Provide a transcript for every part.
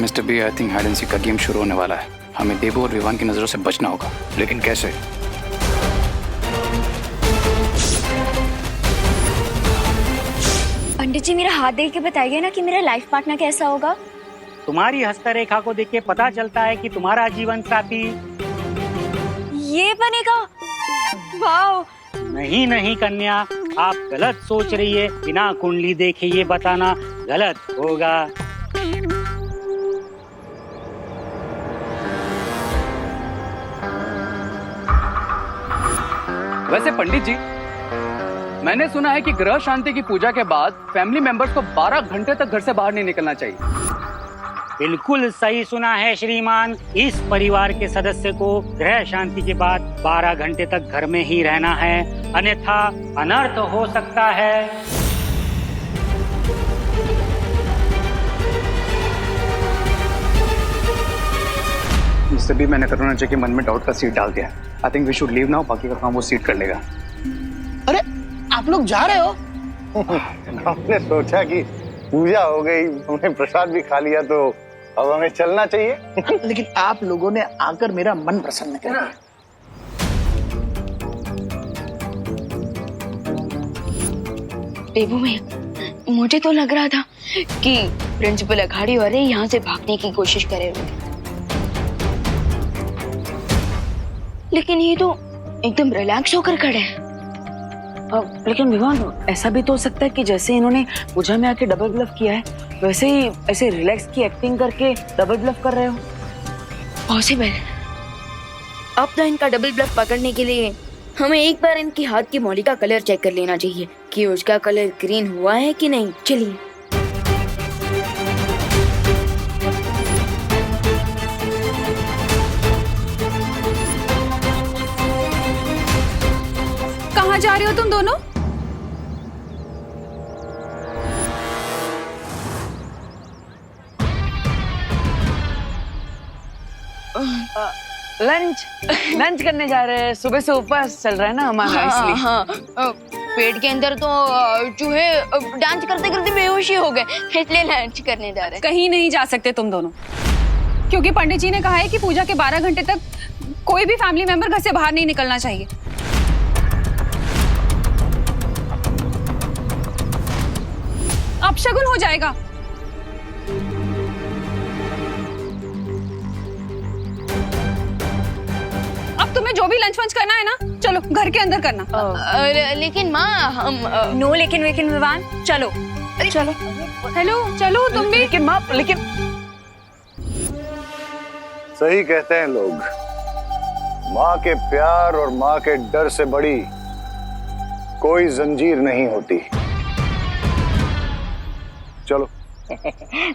Mister B, I think hide and seek का game शुरू होने वाला है। हमें देबू और विवान की नजरों से बचना होगा, लेकिन कैसे? पंडित जी, मेरा हाथ देख के बताइए ना कि मेरा लाइफ पार्टनर कैसा होगा। तुम्हारी हस्तरेखा को देख के पता चलता है कि तुम्हारा जीवन साथी ये बनेगा। वाह। नहीं नहीं कन्या, आप गलत सोच रही है। बिना कुंडली देखे ये बताना गलत होगा। वैसे पंडित जी, मैंने सुना है कि ग्रह शांति की पूजा के बाद फैमिली मेंबर्स को 12 घंटे तक घर से बाहर नहीं निकलना चाहिए। बिल्कुल सही सुना है श्रीमान। इस परिवार के सदस्य को ग्रह शांति के बाद 12 घंटे तक घर में ही रहना है, अन्यथा अनर्थ हो सकता है। इससे भी मैंने करुणा जी के मन में डाउट का सीड डाल दिया। I think we should leave now, बाकी का काम वो सीड कर लेगा। अरे आप लोग जा रहे हो? हमने सोचा कि पूजा हो गई, हमने प्रसाद भी खा लिया, तो अब हमें चलना चाहिए। लेकिन आप लोगों ने आकर मेरा मन प्रसन्न कर दिया। देबू में मुझे तो लग रहा था कि प्रिंसिपल अघाड़ी वाले यहाँ से भागने की कोशिश करे होंगे, लेकिन ये तो एकदम रिलैक्स होकर खड़े हैं। लेकिन विवान, ऐसा भी तो हो सकता है कि जैसे इन्होंने पूजा में आके डबल ब्लफ किया है, वैसे ही ऐसे रिलैक्स की एक्टिंग करके डबल ब्लफ कर रहे हो। पॉसिबल। अब तो इनका डबल ब्लफ पकड़ने के लिए हमें एक बार इनके हाथ की मौली का कलर चेक कर लेना चाहिए कि उसका कलर ग्रीन हुआ है कि नहीं। चलिए। कहाँ जा रहे हो तुम दोनों? लंच करने जा रहे हैं। सुबह से उपवास चल रहा है ना हमारा, इसलिए। हाँ, पेट के अंदर तो चूहे डांस करते करते बेहोशी हो गए, इसलिए लंच करने जा रहे हैं। कहीं नहीं जा सकते तुम दोनों, क्योंकि पंडित जी ने कहा है कि पूजा के 12 घंटे तक कोई भी फैमिली मेंबर घर से बाहर नहीं निकलना चाहिए। अपशगुन हो जाएगा। अब तुम्हें जो भी लंच वंच करना है ना, चलो घर के अंदर करना। लेकिन माँ हम नो लेकिन विवान, चलो चलो। हेलो, चलो तुम भी। लेकिन माँ, लेकिन सही कहते हैं लोग, माँ के प्यार और माँ के डर से बड़ी कोई जंजीर नहीं होती। चलो।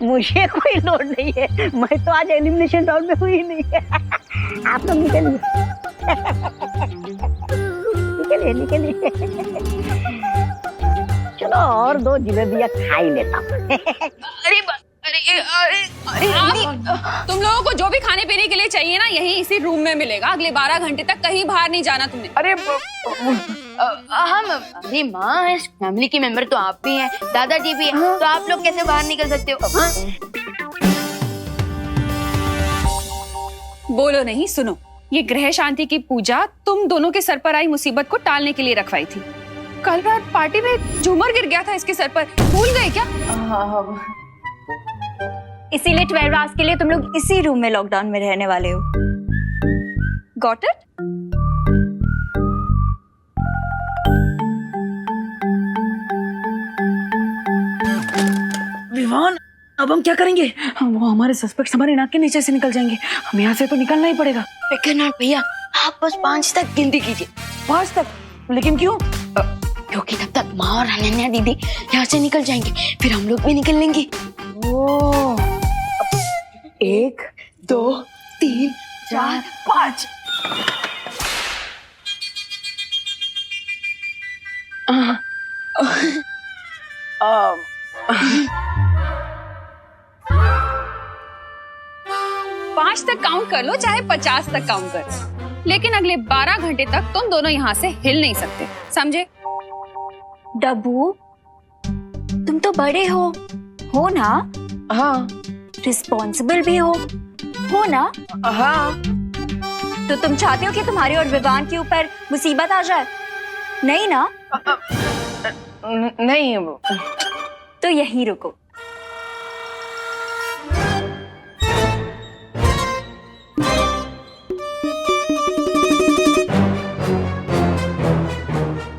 मुझे कोई लोड नहीं है, मैं तो आज एलिमिनेशन राउंड में हुई नहीं है। आप लोग निकलिए निकलिए निकलिए। चलो और 2 जिलेबियाँ खा ही लेता हूँ। अरे तुम लोगों को जो भी खाने पीने के लिए चाहिए ना, यहीं इसी रूम में मिलेगा। अगले 12 घंटे तक कहीं बाहर नहीं जाना तुमने। अरे अरे माँ, इस फैमिली के मेंबर तो आप भी हैं, दादाजी भी हैं, तो आप लोग कैसे बाहर निकल सकते हो? बोलो नहीं, सुनो। ये ग्रह शांति की पूजा तुम दोनों के सर पर आई मुसीबत को टालने के लिए रखवाई थी। कल रात पार्टी में झूमर गिर गया था इसके सर पर, भूल गए क्या? इसीलिए 12 आवर्स के लिए तुम लोग इसी रूम में लॉकडाउन में रहने वाले हो। Got it? विवान, अब हम क्या करेंगे? वो हमारे सस्पेक्ट्स हमारे नाक के नीचे से निकल जाएंगे। हम यहाँ से तो निकलना ही पड़ेगा। विक्रनाथ भैया, आप बस 5 तक गिनती कीजिए। 5 तक? लेकिन क्यों? क्योंकि तब तक माँ और अनन्या दीदी यहाँ से निकल जाएंगे, फिर हम लोग भी निकल लेंगे। ओ, 1 2 3 4 5। पांच तक काउंट कर लो, चाहे 50 तक काउंट कर लो, लेकिन अगले 12 घंटे तक तुम दोनों यहाँ से हिल नहीं सकते, समझे? डब्बू, तुम तो बड़े हो ना? हाँ, रिस्पॉन्सिबल भी हो ना? हाँ। तो तुम चाहते हो कि तुम्हारे और विवान के ऊपर मुसीबत आ जाए? नहीं ना? नहीं। तो यहीं रुको।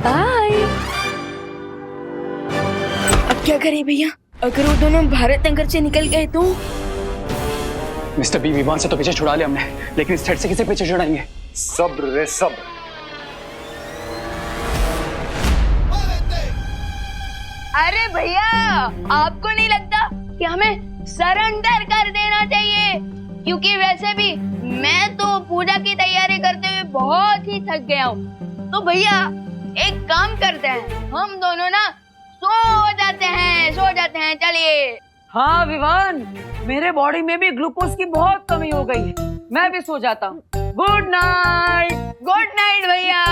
बाय। अब क्या करें भैया? अगर वो दोनों भारत नगर से निकल गए तो? मिस्टर बी, विवान से तो पीछे छुड़ा लिया हमने, लेकिन इस थ्रेड से किसे पीछे छुड़ाएंगे? सब्र रे सब्र। अरे भैया, आपको नहीं लगता कि हमें सरेंडर कर देना चाहिए? क्योंकि वैसे भी मैं तो पूजा की तैयारी करते हुए बहुत ही थक गया हूँ। तो भैया एक काम करते हैं, हम दोनों ना सो जाते हैं, चलिए। हाँ विवान, मेरे बॉडी में भी ग्लूकोज की बहुत कमी हो गई है, मैं भी सो जाता हूँ। गुड नाइट भैया।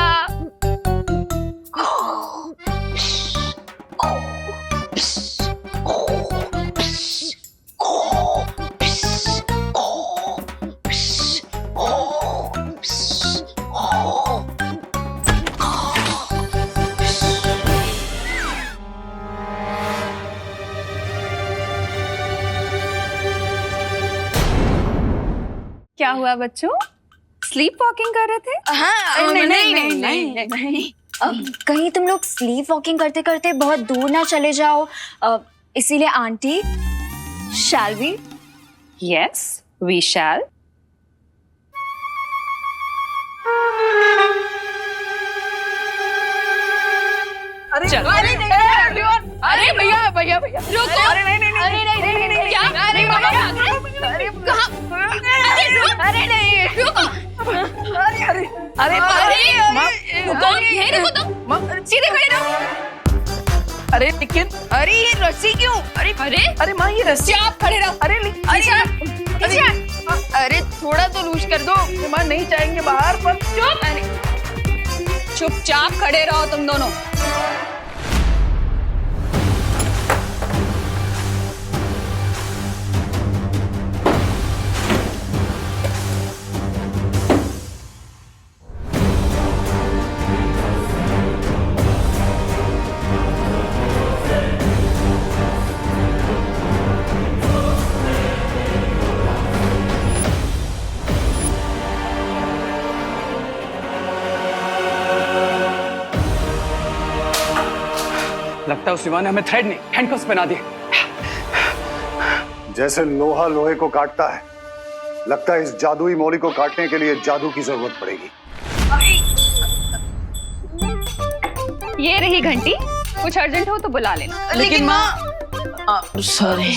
क्या हुआ बच्चों? स्लीप वॉकिंग कर रहे थे? हाँ, नहीं। कहीं तुम लोग स्लीप वॉकिंग करते करते बहुत दूर ना चले जाओ, इसीलिए aunty, shall we? Yes, we shall. चलो। अरे भैया रुको। अरे नहीं क्या? अरे कहाँ? अरे नहीं रुको। रुको, यहीं रुको तुम, सीधे खड़े रहो। अरे लेकिन अरे ये रस्सी क्यों? अरे माँ, ये रस्सी। आप खड़े रहो। अरे थोड़ा तो लूज कर दो। माँ नहीं जाएंगे बाहर, पर चुपचाप खड़े रहो तुम दोनों। लगता है उस विवान ने हमें थ्रेड नहीं, हैंडकफ्स पहना दिए। जैसे लोहा लोहे को काटता है, लगता है इस जादुई मौली को काटने के लिए जादू की जरूरत पड़ेगी। ये रही घंटी, कुछ अर्जेंट हो तो बुला लेना। लेकिन माँ, सॉरी।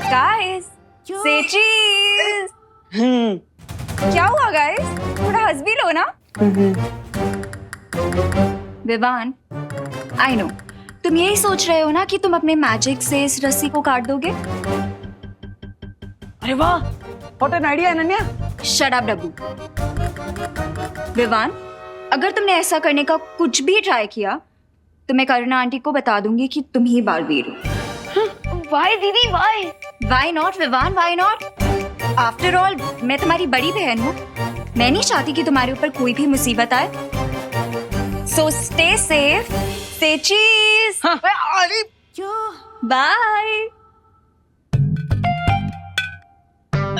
गाइस, से चीज। क्या हुआ गाइस? थोड़ा हंस भी लो ना। विवान, आई नो तुम यही सोच रहे हो ना कि तुम अपने मैजिक से इस रस्सी को काट दोगे। अरे वाह, what an idea Ananya. Shut up Dabbu. Vivaan, अगर तुमने ऐसा करने का कुछ भी ट्राई किया तो मैं करुणा आंटी को बता दूंगी कि तुम ही बालवीर हो। वाई दीदी why? Why not Vivaan, why not? After all मैं तुम्हारी बड़ी बहन हूँ, मैं नहीं चाहती कि तुम्हारे ऊपर कोई भी मुसीबत आए। सो स्टे सेफ, से चीज। अरे बाय।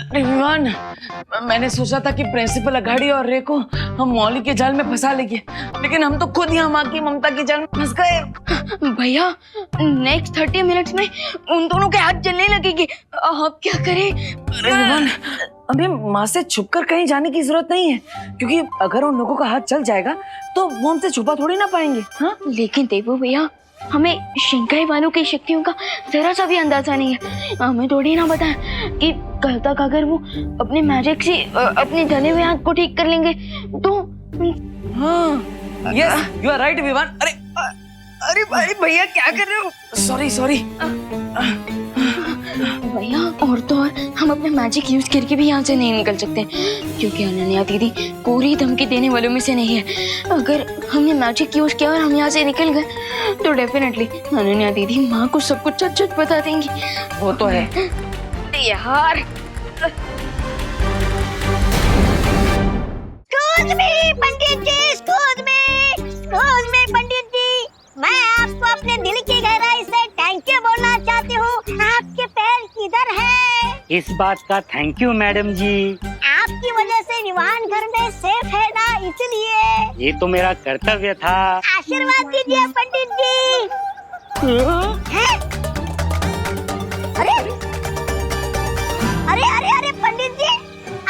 अरे विवान, मैंने सोचा था कि प्रिंसिपल अघाड़ी और रे को हम मौली के जाल में फंसा लेंगे, लेकिन हम तो खुद यहाँ माँ की ममता की जाल में फंस गए। भैया, नेक्स्ट 30 मिनट्स में उन दोनों के हाथ जलने लगेंगे, अब क्या करें? अरे विवान, हमें माँ से छुपकर कहीं जाने की जरूरत नहीं है, क्योंकि अगर उन लोगों का हाथ चल जाएगा तो वो हमसे छुपा थोड़ी ना पाएंगे। हाँ, लेकिन देवो भैया, हमें शिंकाई वालों की शक्तियों का जरा सा भी अंदाजा नहीं है। हमें थोड़ी ना पता है कि कल तक अगर वो अपने मैजिक से अपने जले हुए हाथ को ठीक कर लेंगे तो। हाँ, yes, you are right Vivaan. अरे भाई भैया क्या कर रहे हो? सॉरी। भैया और तो और हम अपने मैजिक यूज करके भी यहाँ से नहीं निकल सकते, क्योंकि अनन्या दीदी पूरी धमकी देने वालों में से नहीं है। अगर हमने मैजिक यूज किया और हम यहाँ से निकल गए तो डेफिनेटली अनन्या दीदी माँ को सब कुछ सच बता देंगी। वो तो है। यार पंडित जी, एक्सक्यूज मी पंडित जी, मैं आपको अपने दिल की गहराई से थैंक यू बोलना चाहती हूँ। आपके पैर किधर है? इस बात का थैंक यू मैडम जी। आपकी वजह से विवान घर में सेफ है ना, इसलिए। ये तो मेरा कर्तव्य था। आशीर्वाद दीजिए पंडित जी। हैं? अरे अरे अरे अरे पंडित जी,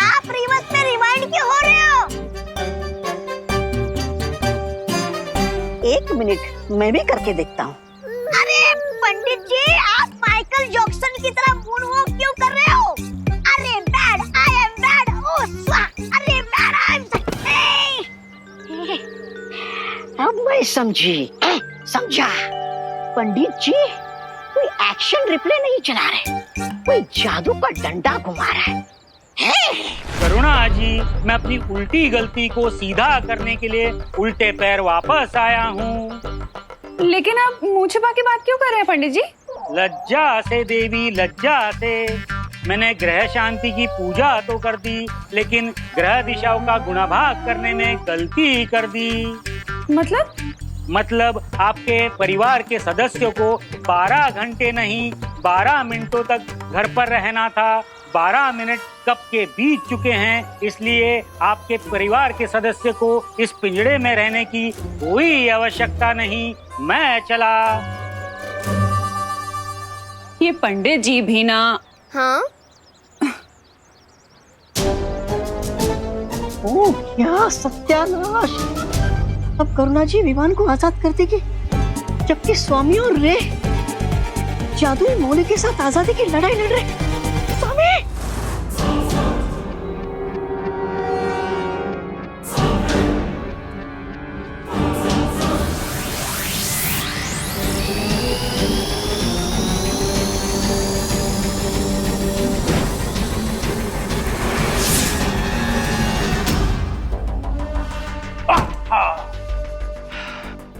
आप रिवर्स में रिवाइंड क्यों हो रहे हो? एक मिनट, मैं भी करके देखता हूँ। अरे पंडित जी, आप माइकल जैक्सन की तरह मूनवॉक क्यों कर रहे हो? अरे बैड, आई एम बैड, ओह स्वा, अरे बैड, आई एम अब मैं समझा। पंडित जी कोई एक्शन रिप्ले नहीं चला रहे, कोई जादू का डंडा घुमा रहा है। करुणा जी, मैं अपनी उल्टी गलती को सीधा करने के लिए उल्टे पैर वापस आया हूँ। लेकिन आप मुंह छिपा के बात क्यों कर रहे हैं पंडित जी? लज्जा से देवी, लज्जा से। मैंने ग्रह शांति की पूजा तो कर दी, लेकिन ग्रह दिशाओं का गुणाभाग करने में गलती कर दी। मतलब आपके परिवार के सदस्यों को 12 घंटे नहीं 12 मिनटों तक घर पर रहना था। 12 मिनट कब के बीत चुके हैं, इसलिए आपके परिवार के सदस्य को इस पिंजड़े में रहने की कोई आवश्यकता नहीं। मैं चला। ये पंडित जी भी ना। हाँ ओह क्या सत्यानाश! अब करुणा जी विवान को आजाद कर देगी, जबकि स्वामी और रे जादुई मोले के साथ आजादी की लड़ाई लड़ रहे। Swami!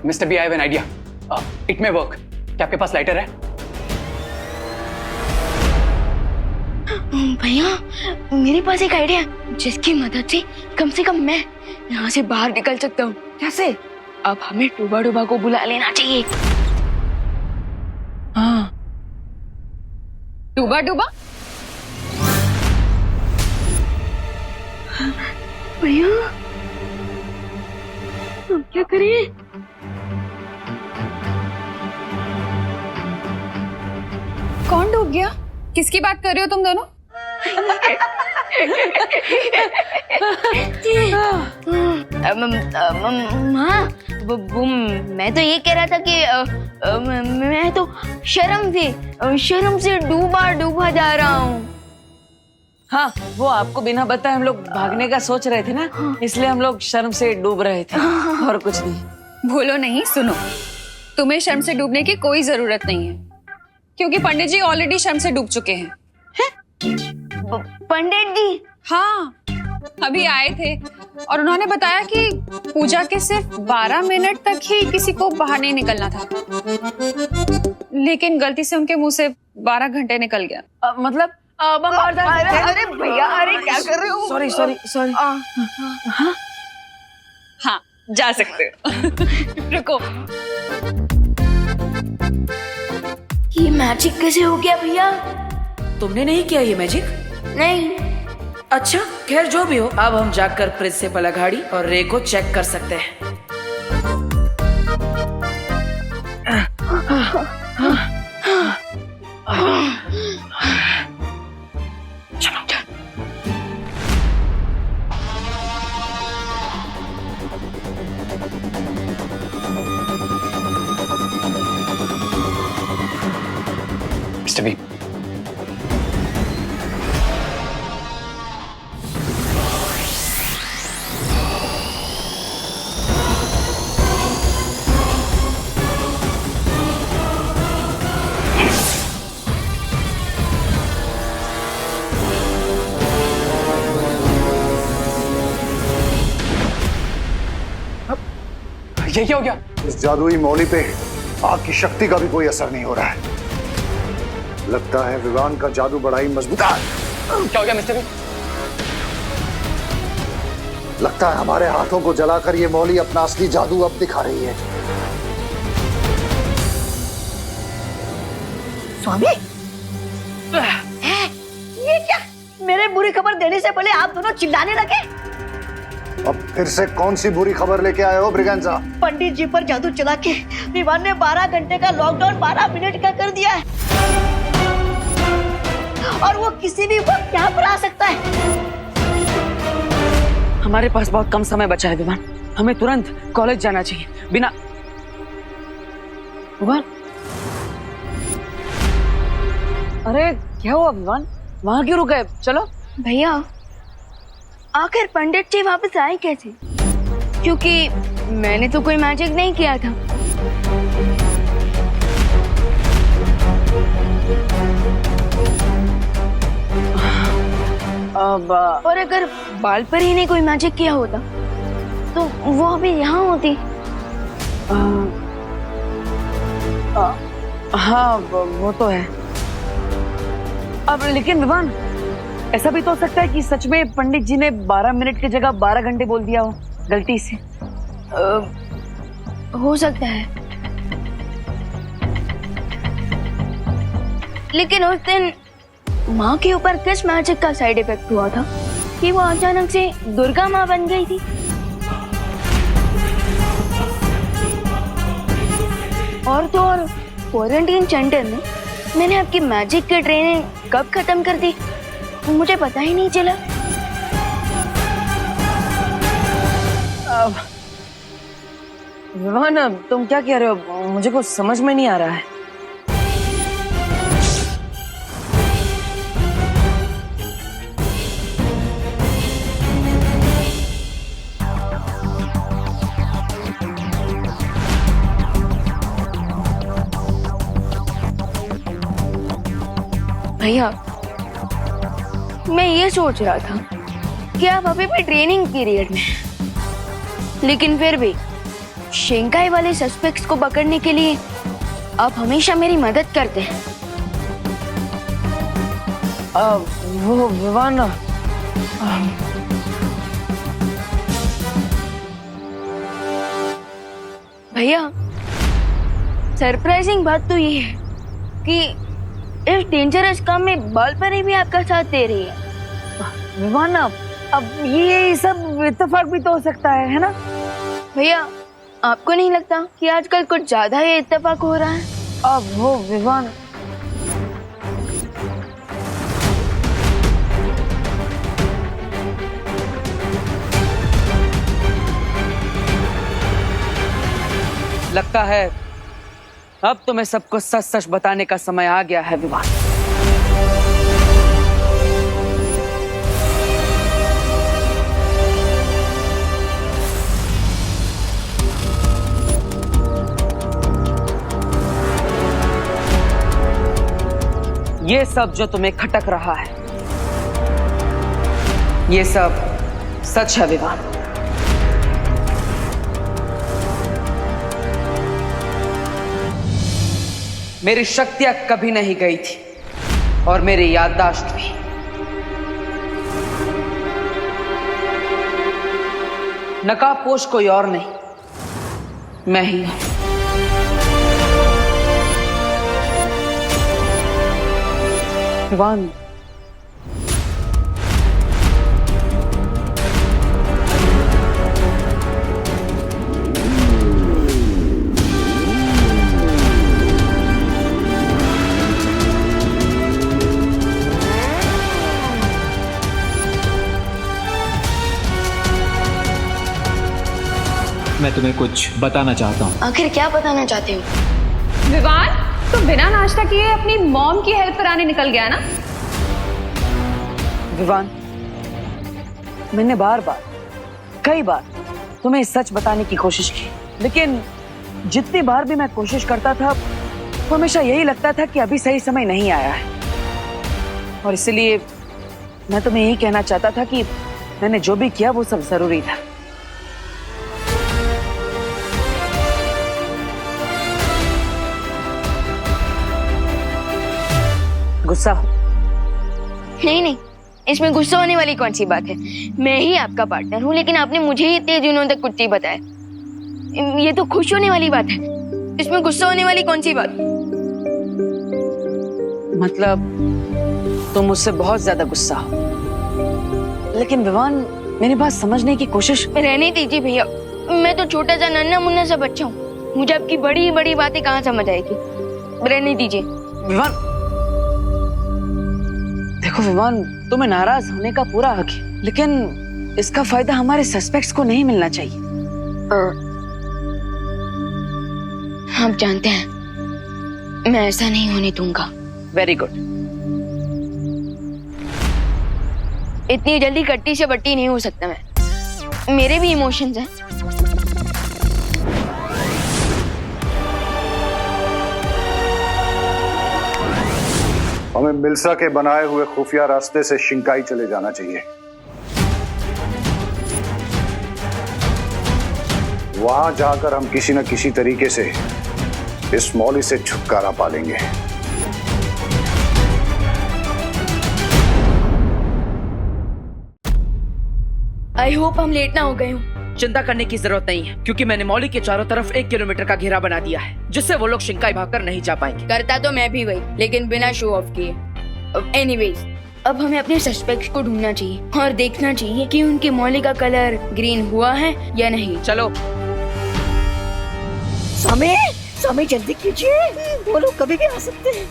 Mister B, I have an idea. It may work. क्या आपके पास लाइटर है? भैया मेरे पास एक आइडिया है, जिसकी मदद से कम मैं यहाँ से बाहर निकल सकता हूँ। कैसे? अब हमें टूबा डूबा को बुला लेना चाहिए। हाँ, डूबा डूबा? भैया हम क्या करें? कौन डूब गया? किसकी बात कर रहे हो तुम दोनों? माँ, वो मैं तो ये कह रहा था कि मैं तो शर्म से डूबा जा रहा हूँ। हाँ, वो आपको बिना बताए हम लोग भागने का सोच रहे थे ना, इसलिए हम लोग शर्म से डूब रहे थे, और कुछ नहीं। भूलो नहीं, सुनो, तुम्हें शर्म से डूबने की कोई जरूरत नहीं है, क्योंकि पंडित जी ऑलरेडी शर्म से डूब चुके हैं। पंडित जी? हाँ, अभी आए थे और उन्होंने बताया कि पूजा के सिर्फ 12 मिनट तक ही किसी को बाहर नहीं निकलना था, लेकिन गलती से उनके मुंह से 12 घंटे निकल गया। मतलब अरे भैया, अरे क्या कर रहे हो? सॉरी। हाँ, जा सकते हो। रुको, ये मैजिक कैसे हो गया भैया? तुमने नहीं किया ये मैजिक? नहीं। अच्छा, खैर जो भी हो, अब हम जाकर प्रिंसिपल अघाड़ी और रे को चेक कर सकते हैं। मिस्टर बी, ये क्या हो गया? इस जादुई मौली पे आग की शक्ति का भी कोई असर नहीं हो रहा है। लगता है विवान का जादू बड़ा ही मजबूत है। क्या हो गया मिस्टर बी? लगता है हमारे हाथों को जलाकर ये मौली अपना असली जादू अब दिखा रही है। स्वामी ये क्या? मेरे बुरी खबर देने से पहले आप दोनों चिल्लाने लगे। अब फिर से कौन सी बुरी खबर लेके आए हो ब्रिगेंजा? पंडित जी पर जादू चला के विवान ने 12 घंटे का लॉकडाउन 12 मिनट का कर दिया है और वो किसी भी वक्त यहाँ पर आ सकता है। हमारे पास बहुत कम समय बचा है विवान, हमें तुरंत कॉलेज जाना चाहिए। बिना विवान, अरे क्या हुआ विवान? वहां क्यों रुक गए? चलो। भैया आखिर पंडित जी वापस आए कैसे? क्योंकि मैंने तो कोई मैजिक नहीं किया था। अब और अगर बाल पर ही ने कोई मैजिक किया होता तो वो अभी यहाँ होती। हाँ वो तो है। अब लेकिन विवान, ऐसा भी तो हो सकता है कि सच में पंडित जी ने 12 मिनट की जगह 12 घंटे बोल दिया हो गलती से। हो सकता है, लेकिन उस दिन माँ के ऊपर किस मैजिक का साइड इफेक्ट हुआ था कि वो अचानक से दुर्गा माँ बन गई थी? और तो और क्वारंटीन सेंटर में मैंने आपकी मैजिक की ट्रेनिंग कब खत्म कर दी मुझे पता ही नहीं चला। विवान, तुम क्या कह रहे हो? मुझे कुछ समझ में नहीं आ रहा है। भैया मैं ये सोच रहा था कि आप अभी भी ट्रेनिंग पीरियड में हैं, लेकिन फिर भी शिंकाई वाले सस्पेक्ट्स को पकड़ने के लिए आप हमेशा मेरी मदद करते हैं। वो विवान, भैया सरप्राइजिंग बात तो ये है कि इस डेंजरस काम में बाल परी भी आपका साथ दे रही है। विवान, अब ये सब इत्तेफाक भी तो हो सकता है ना? भैया आपको नहीं लगता कि आजकल कुछ ज्यादा ही इत्तेफाक हो रहा है? अब वो विवान, लगता है अब तुम्हें सबको सच सच बताने का समय आ गया है विवान। ये सब जो तुम्हें खटक रहा है, ये सब सच है विवान। मेरी शक्तियां कभी नहीं गई थी और मेरी याददाश्त भी। नकाबपोश कोई और नहीं, मैं ही हूं। विवान, मैं तुम्हें कुछ बताना चाहता हूँ। आखिर क्या बताना चाहते हो? विवान, तो बिना नाश्ता किए अपनी मॉम की हेल्प कराने निकल गया ना? विवान, मैंने बार बार, कई बार तुम्हें सच बताने की कोशिश की, लेकिन जितनी बार भी मैं कोशिश करता था वो हमेशा यही लगता था कि अभी सही समय नहीं आया है। और इसलिए मैं तुम्हें यही कहना चाहता था कि मैंने जो भी किया वो सब जरूरी था। गुस्सा हो। नहीं नहीं, इसमें गुस्सा होने वाली कौन सी बात है? मैं ही आपका पार्टनर हूँ, लेकिन आपने मुझे ही इतने दिनों तक कुछ नहीं बताया। ये तो खुश होने वाली बात है, इसमें गुस्सा होने वाली कौन सी बात? मतलब तुम मुझसे बहुत ज्यादा गुस्सा हो। लेकिन विवान, मेरी बात समझने की कोशिश। रहने दीजिए भैया, मैं तो छोटा सा नन्हा मुन्ना सा बच्चा हूँ, मुझे आपकी बड़ी बड़ी बातें कहाँ समझ आएगी। रहने दीजिए। विवान, देखो विवान, तुम्हें नाराज होने का पूरा हक है, लेकिन इसका फायदा हमारे सस्पेक्ट्स को नहीं मिलना चाहिए। आप जानते हैं मैं ऐसा नहीं होने दूंगा। Very good. इतनी जल्दी कट्टी से बट्टी नहीं हो सकता मैं, मेरे भी इमोशंस हैं। हमें मिल्सा के बनाए हुए खुफिया रास्ते से शिंकाई चले जाना चाहिए। वहां जाकर हम किसी न किसी तरीके से इस मौली से छुटकारा पा लेंगे। आई होप हम लेट ना हो गए हूँ। चिंता करने की जरूरत नहीं है, क्योंकि मैंने मौली के चारों तरफ 1 किलोमीटर का घेरा बना दिया है, जिससे वो लोग शिंकाई भागकर नहीं जा पाएंगे। करता तो मैं भी वही, लेकिन बिना शो ऑफ किए। एनीवेज, अब हमें अपने सस्पेक्ट्स को ढूंढना चाहिए और देखना चाहिए कि उनके मौली का कलर ग्रीन हुआ है या नहीं। चलो। स्वामी, स्वामी जल्दी कीजिए, वो लोग कभी भी आ सकते हैं।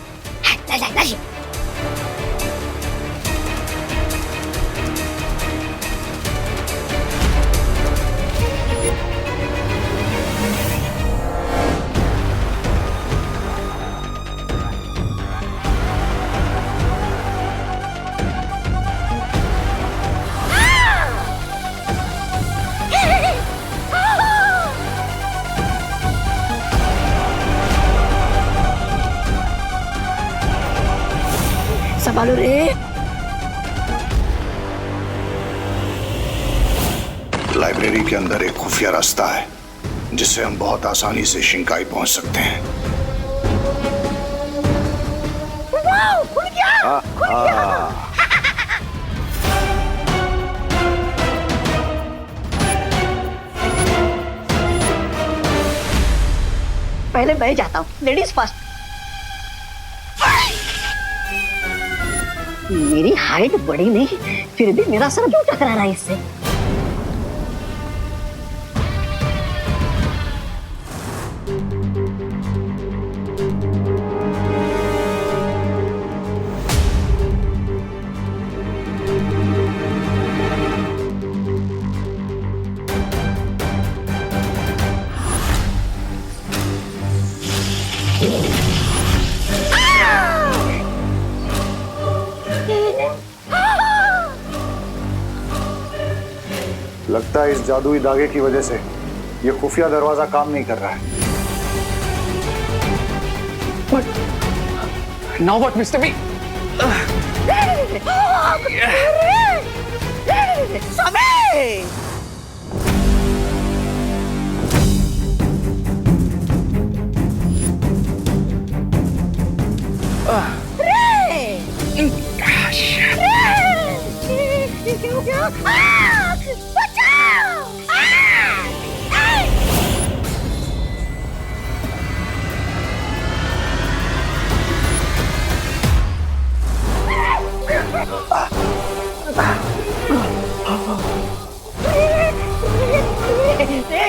संभालो रे। लाइब्रेरी के अंदर एक खुफिया रास्ता है, जिससे हम बहुत आसानी से शिंकाई पहुंच सकते हैं। खुल गया, खुल गया। पहले मैं जाता हूँ, लेडीज फर्स्ट। मेरी हाइट बड़ी नहीं, फिर भी मेरा सर क्यों टकरा रहा है इससे? लगता है इस जादुई धागे की वजह से ये खुफिया दरवाजा काम नहीं कर रहा है। Now what, Mr. B? समय।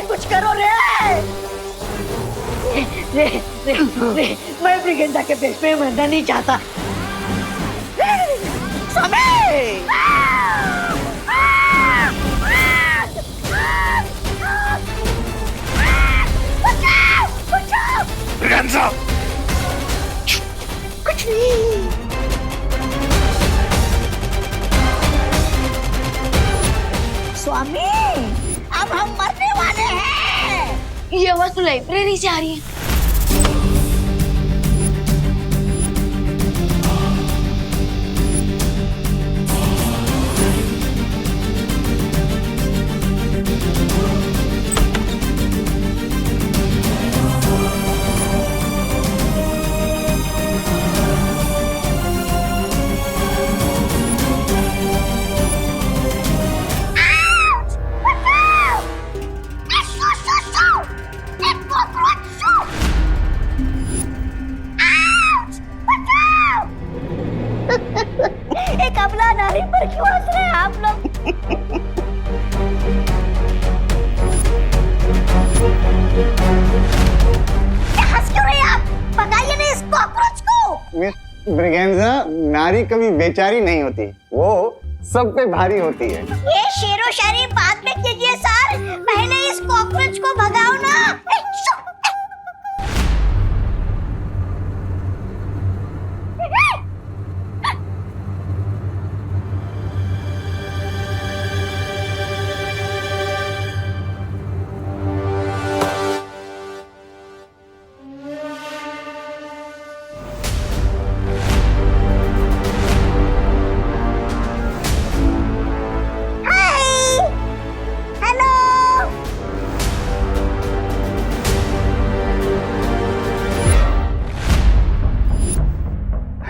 कुछ करो रे। रे, रे, रे, मैं ब्रिगेंडा के पेश में मरना नहीं चाहता। समय। ब्रिगेंडा। कुछ नहीं। स्वामी, अब हम मरने वाले हैं। ये आवाज तो लाइब्रेरी से आ रही है। मिस ब्रिगेंजा, नारी कभी बेचारी नहीं होती, वो सब पे भारी होती है। ये शेरो शायरी बाद में कीजिए सर, पहले इस कॉकरोच को भगाओ ना।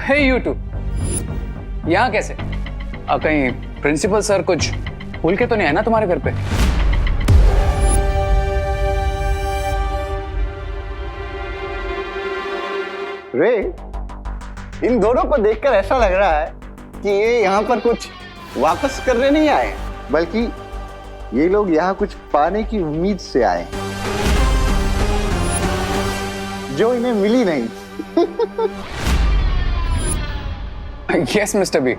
हे यू टू, यहाँ कैसे? कहीं प्रिंसिपल सर कुछ भूल के तो नहीं है ना तुम्हारे घर पे? रे, इन दोनों को देखकर ऐसा लग रहा है कि ये यहाँ पर कुछ वापस करने नहीं आए, बल्कि ये लोग यहाँ कुछ पाने की उम्मीद से आए जो इन्हें मिली नहीं। यस मिस्टर बी,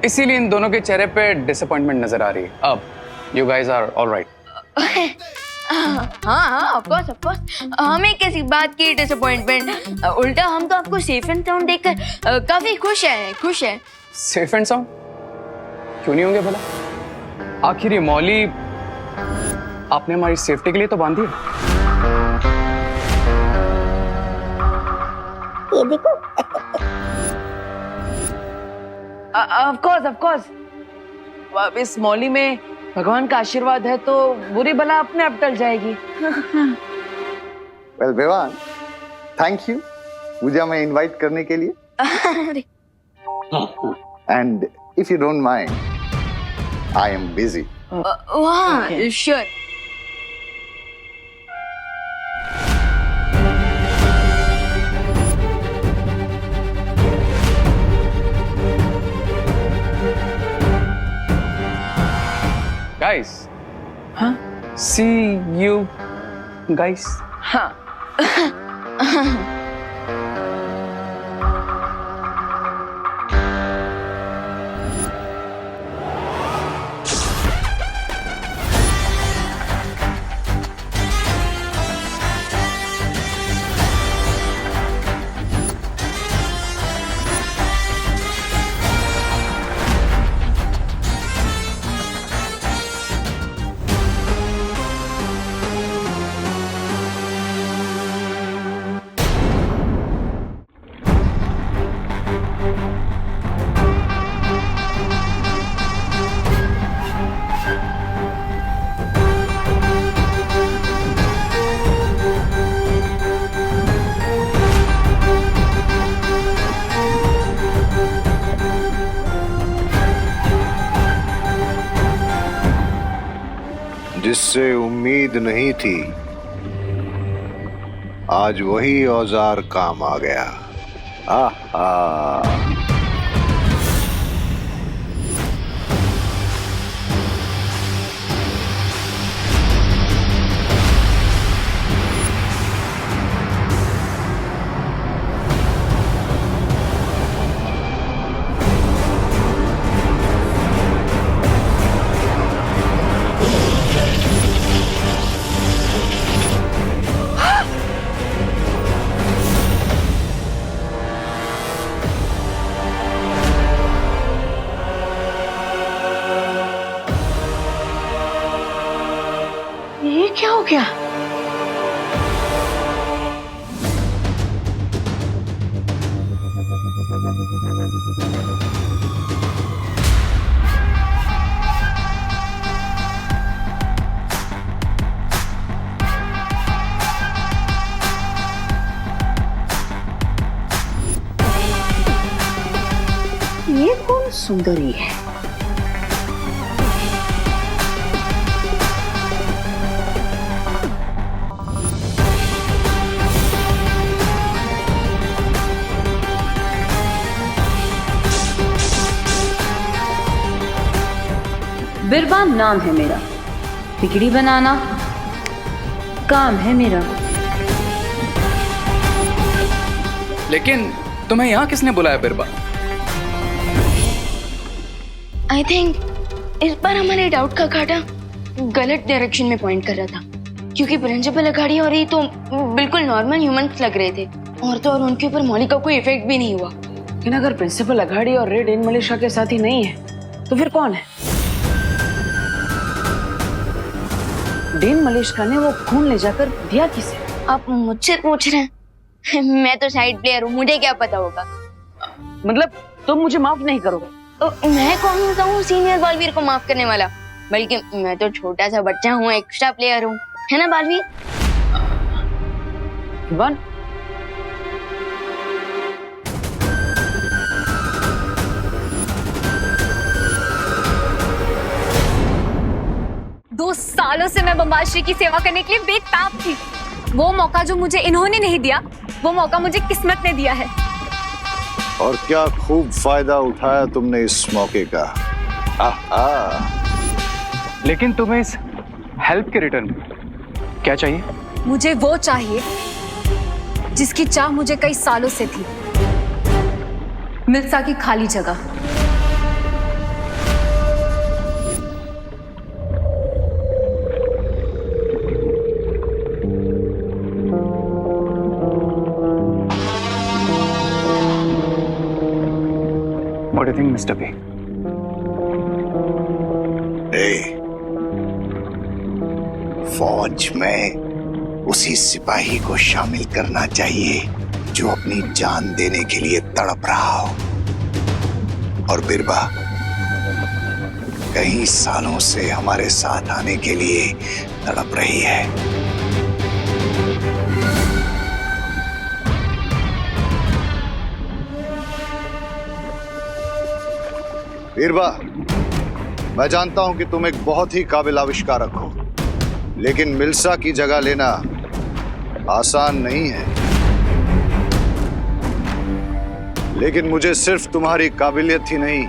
इसीलिए इन दोनों के चेहरे पे डिसअपॉइंटमेंट नजर आ रही है। अब यू गाइस आर ऑलराइट। हाँ ऑफ कोर्स हमें किसी बात की डिसअपॉइंटमेंट, उल्टा हम तो आपको सेफ एंड साउंड देखकर काफी खुश हैं। सेफ एंड साउंड क्यों नहीं होंगे भला? आखिर ये मौली आपने हमारी सेफ्टी के लिए तो बांधी है। ये देखो। ऑफ कोर्स अब इस मौली में भगवान का आशीर्वाद है तो बुरी बला अपने आप टल जाएगी। वेल विवान, थैंक यू मुझे हमें इनवाइट करने के लिए। And if you don't mind, I am busy. Sure. Guys, huh? See you guys. हाँ। जिससे उम्मीद नहीं थी, आज वही औजार काम आ गया। आहा। ये क्या हो गया? ये कौन सुंदरी है? बिरबाम नाम है मेरा, बिगड़ी बनाना काम है मेरा। लेकिन तुम्हें यहाँ किसने बुलाया बिरबा? आई थिंक इस बार हमारे डाउट का कांटा गलत डायरेक्शन में पॉइंट कर रहा था, क्योंकि प्रिंसिपल अघाड़ी और ये तो बिल्कुल नॉर्मल ह्यूमंस लग रहे थे, और तो और उनके ऊपर मौलिक का कोई इफेक्ट भी नहीं हुआ। लेकिन अगर प्रिंसिपल अघाड़ी और रे डेन मलिशा के साथ ही नहीं है तो फिर कौन है? डेन मलिशा ने वो खून ले जाकर दिया किसे? आप मुझसे पूछ रहे हैं? मैं तो साइड प्लेयर हूँ, मुझे क्या पता होगा। मतलब तुम मुझे माफ नहीं करोगे? तो मैं कौन होता हूँ सीनियर बालवीर को माफ करने वाला? बल्कि मैं तो छोटा सा बच्चा हूँ, एक्स्ट्रा प्लेयर हूँ, है ना बालवीर? वन 2 सालों से मैं बम्बाल श्री की सेवा करने के लिए बेताब थी। वो मौका जो मुझे इन्होंने नहीं दिया, वो मौका मुझे किस्मत ने दिया है। और क्या खूब फायदा उठाया तुमने इस मौके का। लेकिन तुम्हें इस हेल्प के रिटर्न में क्या चाहिए? मुझे वो चाहिए जिसकी चाह मुझे कई सालों से थी, मिल्सा की खाली जगह। What do you think, Mr. B? फौज में उसी सिपाही को शामिल करना चाहिए जो अपनी जान देने के लिए तड़प रहा हो। और बिरबा कई सालों से हमारे साथ आने के लिए तड़प रही है। बिरबा, मैं जानता हूं कि तुम एक बहुत ही काबिल आविष्कारक हो, लेकिन मिल्सा की जगह लेना आसान नहीं है। लेकिन मुझे सिर्फ तुम्हारी काबिलियत ही नहीं,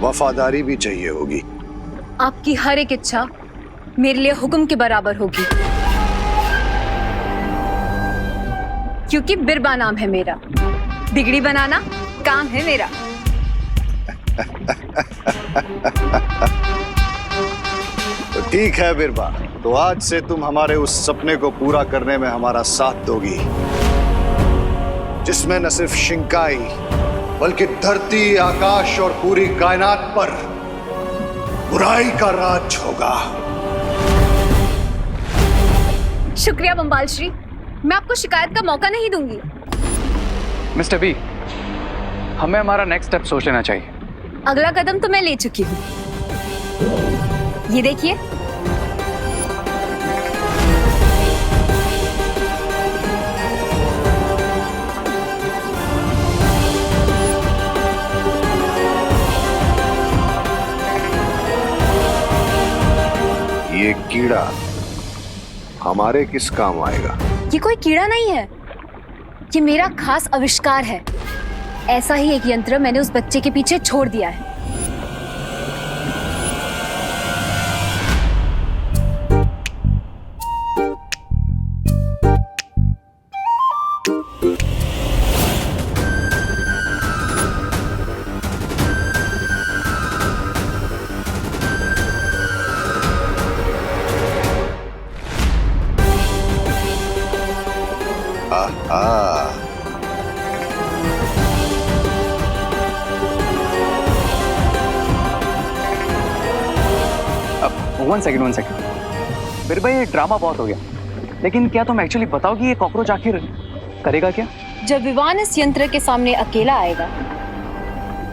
वफादारी भी चाहिए होगी। आपकी हर एक इच्छा मेरे लिए हुक्म के बराबर होगी, क्योंकि बिरबा नाम है मेरा। बिगड़ी बनाना काम है मेरा। तो ठीक है बिरबा, तो आज से तुम हमारे उस सपने को पूरा करने में हमारा साथ दोगी, जिसमें न सिर्फ शिंकाई बल्कि धरती, आकाश और पूरी कायनात पर बुराई का राज होगा। शुक्रिया बम्बाल श्री, मैं आपको शिकायत का मौका नहीं दूंगी। मिस्टर बी, हमें हमारा नेक्स्ट स्टेप सोच लेना चाहिए। अगला कदम तो मैं ले चुकी हूँ, ये देखिए। ये कीड़ा हमारे किस काम आएगा? ये कोई कीड़ा नहीं है, ये मेरा खास आविष्कार है। ऐसा ही एक यंत्र मैंने उस बच्चे के पीछे छोड़ दिया है। वन सेकेंड बिरबा, ये ड्रामा बहुत हो गया, लेकिन क्या तुम एक्चुअली बताओगी ये कॉकरोच आखिर करेगा क्या? जब विवान इस यंत्र के सामने अकेला आएगा,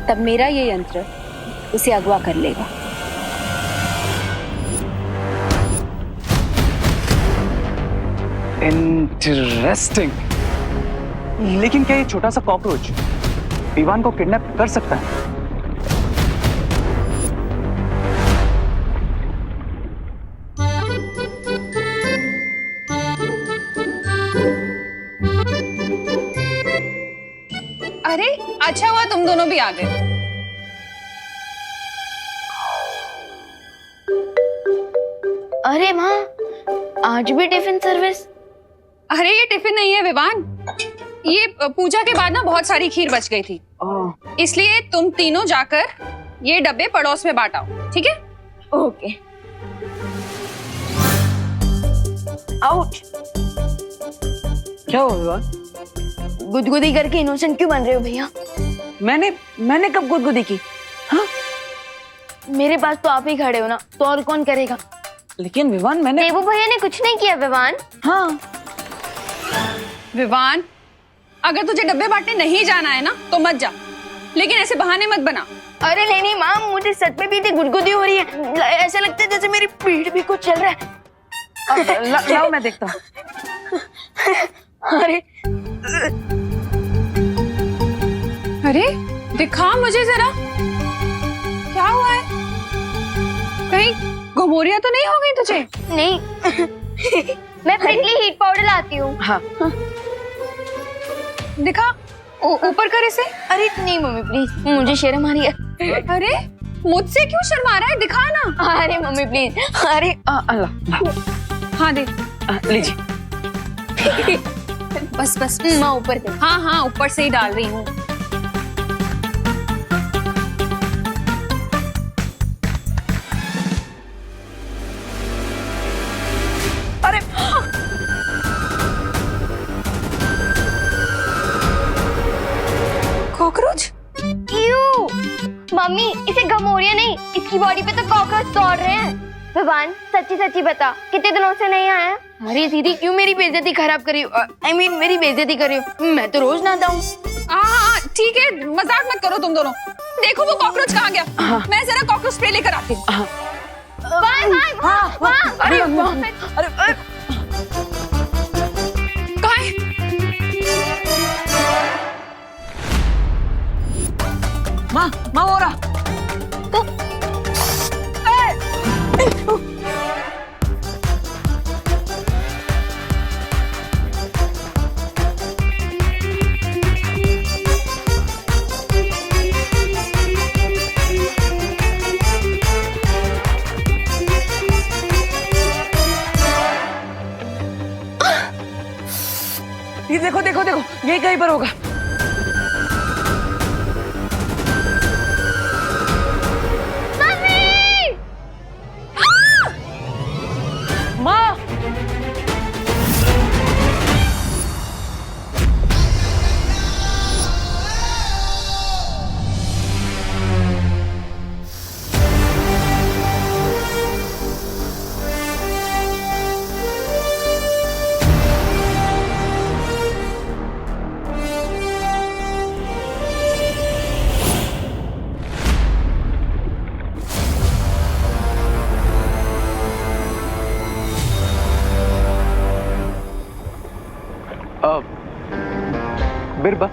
तब मेरा ये यंत्र उसे अगवा कर लेगा। इंटरेस्टिंग। लेकिन क्या ये छोटा सा कॉकरोच विवान को किडनैप कर सकता है? अरे अच्छा हुआ तुम दोनों भी आ गए। अरे माँ, आज भी टिफिन सर्विस? अरे ये टिफिन नहीं है विवान, ये पूजा के बाद ना बहुत सारी खीर बच गई थी, इसलिए तुम तीनों जाकर ये डब्बे पड़ोस में बांटाओ, ठीक है? ओके। आउट। क्या हुआ विवान? गुदगुदी करके इनोसेंट क्यों बन रहे हो भैया? मैंने कब गुदगुदी की? हाँ? मेरे पास तो आप ही खड़े हो ना, तो और कौन करेगा? लेकिन विवान मैंने देवू भैया ने कुछ नहीं किया विवान। हाँ विवान, अगर तुझे डब्बे बांटने नहीं जाना है ना तो मत जा, लेकिन ऐसे बहाने मत बना। अरे नहीं नहीं माँ, मुझे सच में भी इतनी गुदगुदी हो रही है, ऐसा लगता है जैसे मेरी पीठ भी कुछ चल रहा है। लाओ मैं देखता हूँ। अरे अरे दिखा मुझे जरा, क्या हुआ है? कहीं घुमोरियां तो नहीं हो गई तुझे? नहीं मैं फ्रेंडली हीट पाउडर लाती हूँ। हाँ दिखा, ऊपर कर इसे। अरे नहीं मम्मी प्लीज, मुझे शर्म आ रही है। अरे मुझसे क्यों शर्मा रहा है, दिखा ना। अरे मम्मी प्लीज, अरे अल्लाह। हाँ दे, लीजिए। बस बस माँ ऊपर दे। हाँ हाँ ऊपर से ही डाल रही हूँ। अरे कॉकरोच? क्यों मम्मी, इसे घमोरिया नहीं, इसकी बॉडी पे तो कॉकरोच दौड़ रहे हैं। भगवान सच्ची सच्ची बता, कितने दिनों से नहीं आया? अरे दीदी क्यों मेरी बेइज्जती खराब करी हो? I mean, मेरी बेइज्जती करी हो, मैं तो रोज नहाता हूँ। हाँ ठीक है, मजाक मत करो तुम दोनों। देखो वो कॉकरोच कहाँ गया। मैं जरा कॉकरोच स्प्रे लेकर आती हूँ। अरे कहाँ है? माँ हो रहा। ये देखो देखो देखो, यही कहीं पर होगा। माँ बिरबा,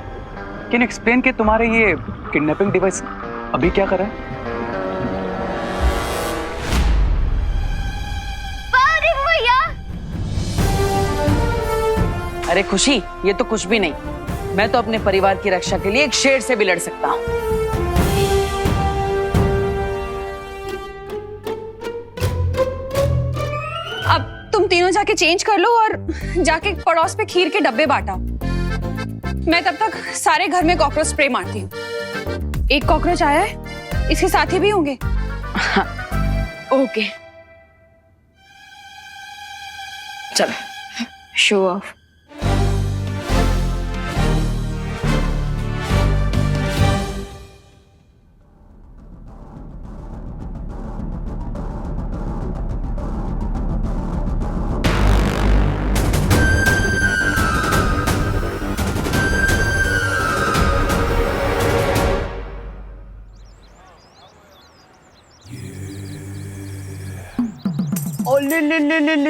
कैन एक्सप्लेन कि तुम्हारे ये किडनैपिंग डिवाइस अभी क्या कर रहा है? अरे भैया, अरे खुशी, ये तो कुछ भी नहीं। मैं तो अपने परिवार की रक्षा के लिए एक शेर से भी लड़ सकता हूँ। अब तुम तीनों जाके चेंज कर लो और जाके पड़ोस पे खीर के डब्बे बांटा। मैं तब तक सारे घर में कॉकरोच स्प्रे मारती हूँ। एक कॉकरोच आया है, इसके साथी भी होंगे। ओके चलो शो ऑफ।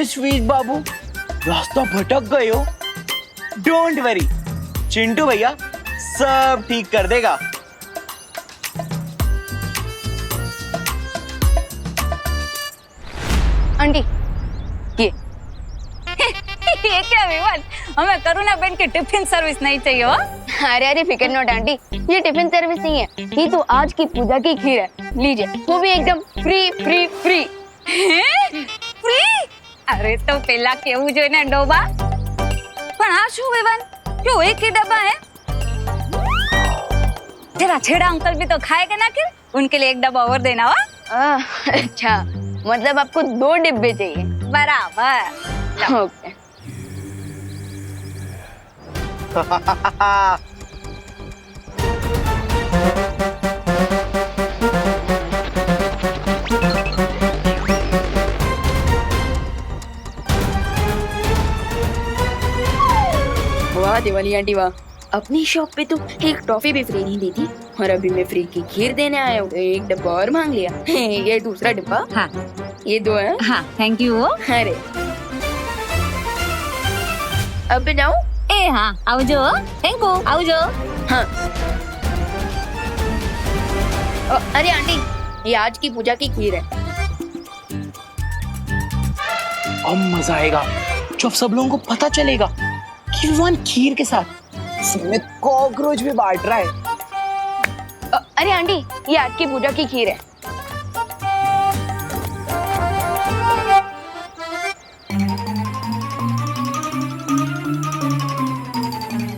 स्वीट बाबू, रास्ता भटक गए हो। डोंट वरी, चिंटू भैया सब ठीक कर देगा। आंटी ये ये क्या विवाद, हमें करुणा बहन की टिफिन सर्विस नहीं चाहिए हो? अरे अरे फिकर नॉट आंटी, ये टिफिन सर्विस नहीं है, ये तो आज की पूजा की खीर है। लीजिए, वो भी एकदम फ्री फ्री फ्री। फ्री? अरे तो पेला केवू जो ने डोबा। પણ આ શું વિવાન જો એક ही डब्बा है जरा छेड़ा अंकल भी तो खाएगा ना कि उनके लिए एक डब्बा और देना हो अच्छा मतलब आपको 2 डिब्बे चाहिए। बराबर ओके। वाह दिवाली आंटी वाह, अपनी शॉप पे तो एक टॉफी भी फ्री नहीं देती और अभी मैं फ्री की खीर देने आया हूँ तो एक डब्बा और मांग लिया। ये दूसरा डब्बा। हाँ ये 2 है। हाँ थैंक यू अरे अब बनाओ। ए हाँ आवजो थैंक यू आवजो। हाँ अरे आंटी ये आज की पूजा की खीर है। अब मजा आएगा जब सब लोगों को पता चलेगा कि विवान खीर के साथ में कॉकरोच भी बांट रहा है। अरे आंटी ये आज की पूजा की खीर है।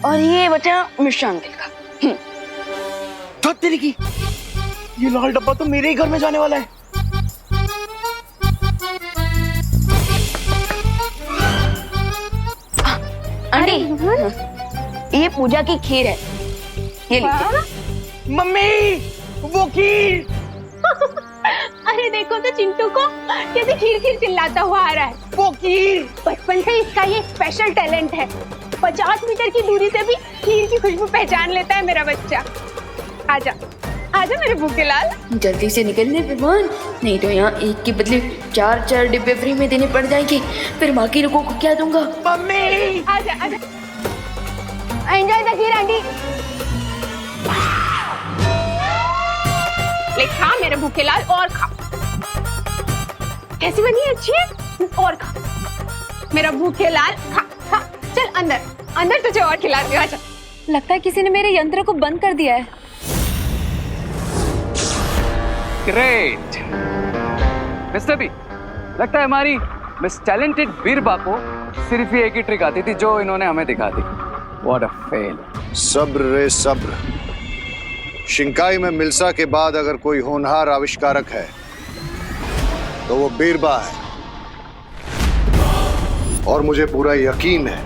और ये बचा मिष्ठान तेल का। तो तेरी की ये लाल डब्बा तो मेरे ही घर में जाने वाला है। आंटी ये पूजा की खीर है, ये लीजिए। मम्मी वो खीर। अरे देखो तो चिंटू को कैसे खीर खीर चिल्लाता हुआ आ रहा है। वो खीर बचपन से इसका ये स्पेशल टैलेंट है, 50 मीटर की दूरी से भी खीर की खुशबू पहचान लेता है मेरा बच्चा। आजा आजा मेरे भूखे लाल। जल्दी से निकलने विवान, नहीं तो यहाँ एक के बदले 4 डिब्बे फ्री में देने पड़ जाएंगे, फिर बाकी लोगों को क्या दूंगा। मम्मी आजा आजा एंजॉय द खीर आंटी। ले खा मेरे भूखे लाल और खा। कैसी बनी है? अच्छी है और खा मेरा भूखे लाल खा खा। चल अंदर अंदर तुझे और खिला दिया। आजा। लगता है किसी ने मेरे यंत्र को बंद कर दिया है। ग्रेट मिस्टर बी, लगता है हमारी मिस टैलेंटेड बीरबा को सिर्फ ये एक ही ट्रिक आती थी जो इन्होंने हमें दिखा दी। What a fail. सब्र रे सब्र। शिंकाई में मिल्सा के बाद अगर कोई होनहार आविष्कारक है तो वो बीरबा है, और मुझे पूरा यकीन है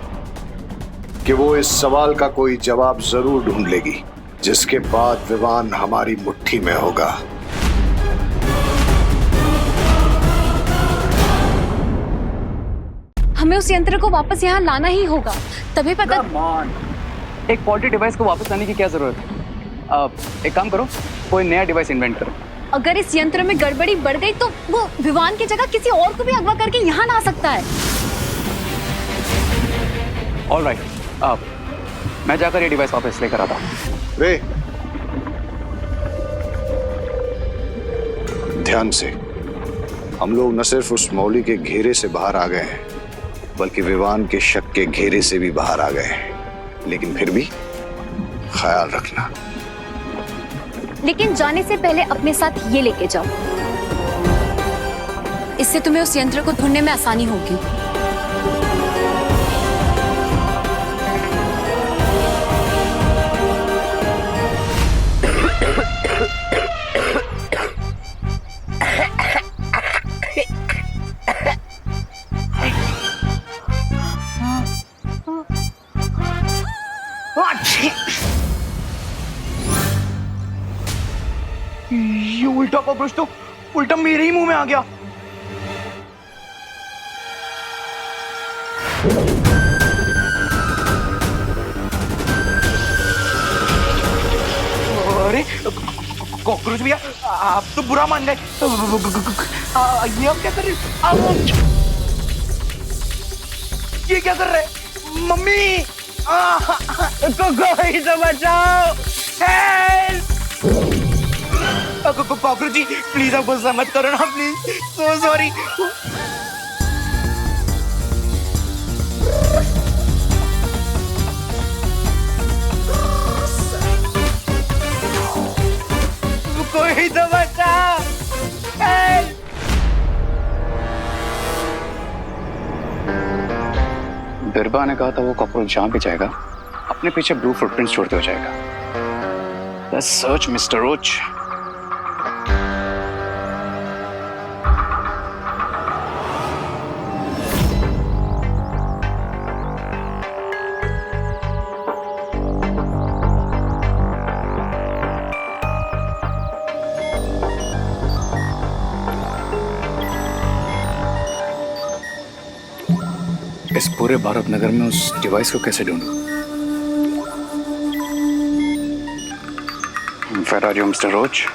कि वो इस सवाल का कोई जवाब जरूर ढूंढ लेगी, जिसके बाद विवान हमारी मुट्ठी में होगा। हमें उस यंत्र को वापस यहाँ लाना ही होगा, तभी पता। एक फॉल्टी डिवाइस को वापस लाने की क्या जरूरत है? एक काम करो, कोई नया डिवाइस इन्वेंट करो। अगर इस यंत्र में गड़बड़ी बढ़ गई तो वो विवान की जगह किसी और को भी अगवा करके यहाँ ला सकता है। ऑलराइट, मैं जाकर ये डिवाइस वापस लेकर आता हूँ। रे ध्यान से, हम लोग न सिर्फ उस मौली के घेरे से बाहर आ गए हैं, बल्कि विवान के शक के घेरे से भी बाहर आ गए हैं। लेकिन फिर भी ख्याल रखना। लेकिन जाने से पहले अपने साथ ये लेके जाओ, इससे तुम्हें उस यंत्र को ढूंढने में आसानी होगी। ये उल्टा कॉकरोच तो उल्टा मेरे ही मुंह में आ गया। अरे कॉकरोच भैया, आप तो बुरा मान गए। ये हम क्या कर रहे हैं? ये क्या कर रहे हैं? मम्मी कोई तो बचाओ, हेल्प। कॉकरोच जी प्लीज आप गुस्सा मत करो ना, प्लीज। So sorry. कोई तो बचा, बिरबा ने कहा था वो कॉकरोच जहां भी जाएगा अपने पीछे ब्लू फुटप्रिंट्स छोड़ते हो जाएगा। Let's search mister Roach. इस पूरे भारत नगर में उस डिवाइस को कैसे ढूंढूं? Where are you, Mr. Roach?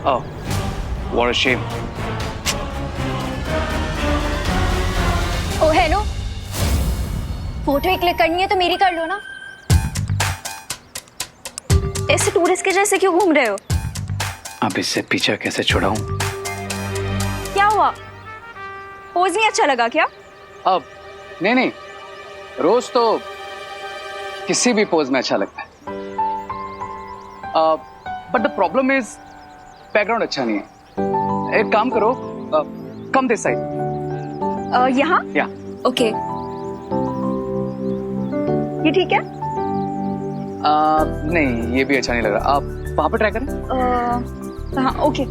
Oh, what a shame. Oh hello, photo ही क्लिक करनी है तो मेरी कर लो ना। ऐसे टूरिस्ट के जैसे क्यों घूम रहे हो? अब इससे पीछा कैसे छुड़ाऊं? क्या हुआ? पोज नहीं अच्छा लगा क्या? अब नहीं, रोज तो किसी भी पोज में अच्छा लगता है। But the problem is background अच्छा नहीं है। एक काम करो, कम दिस साइड। यहाँ? या ओके, ये ठीक है? नहीं, ये भी अच्छा नहीं लग रहा। आप वहां पर ट्राई करें। हाँ, ओके।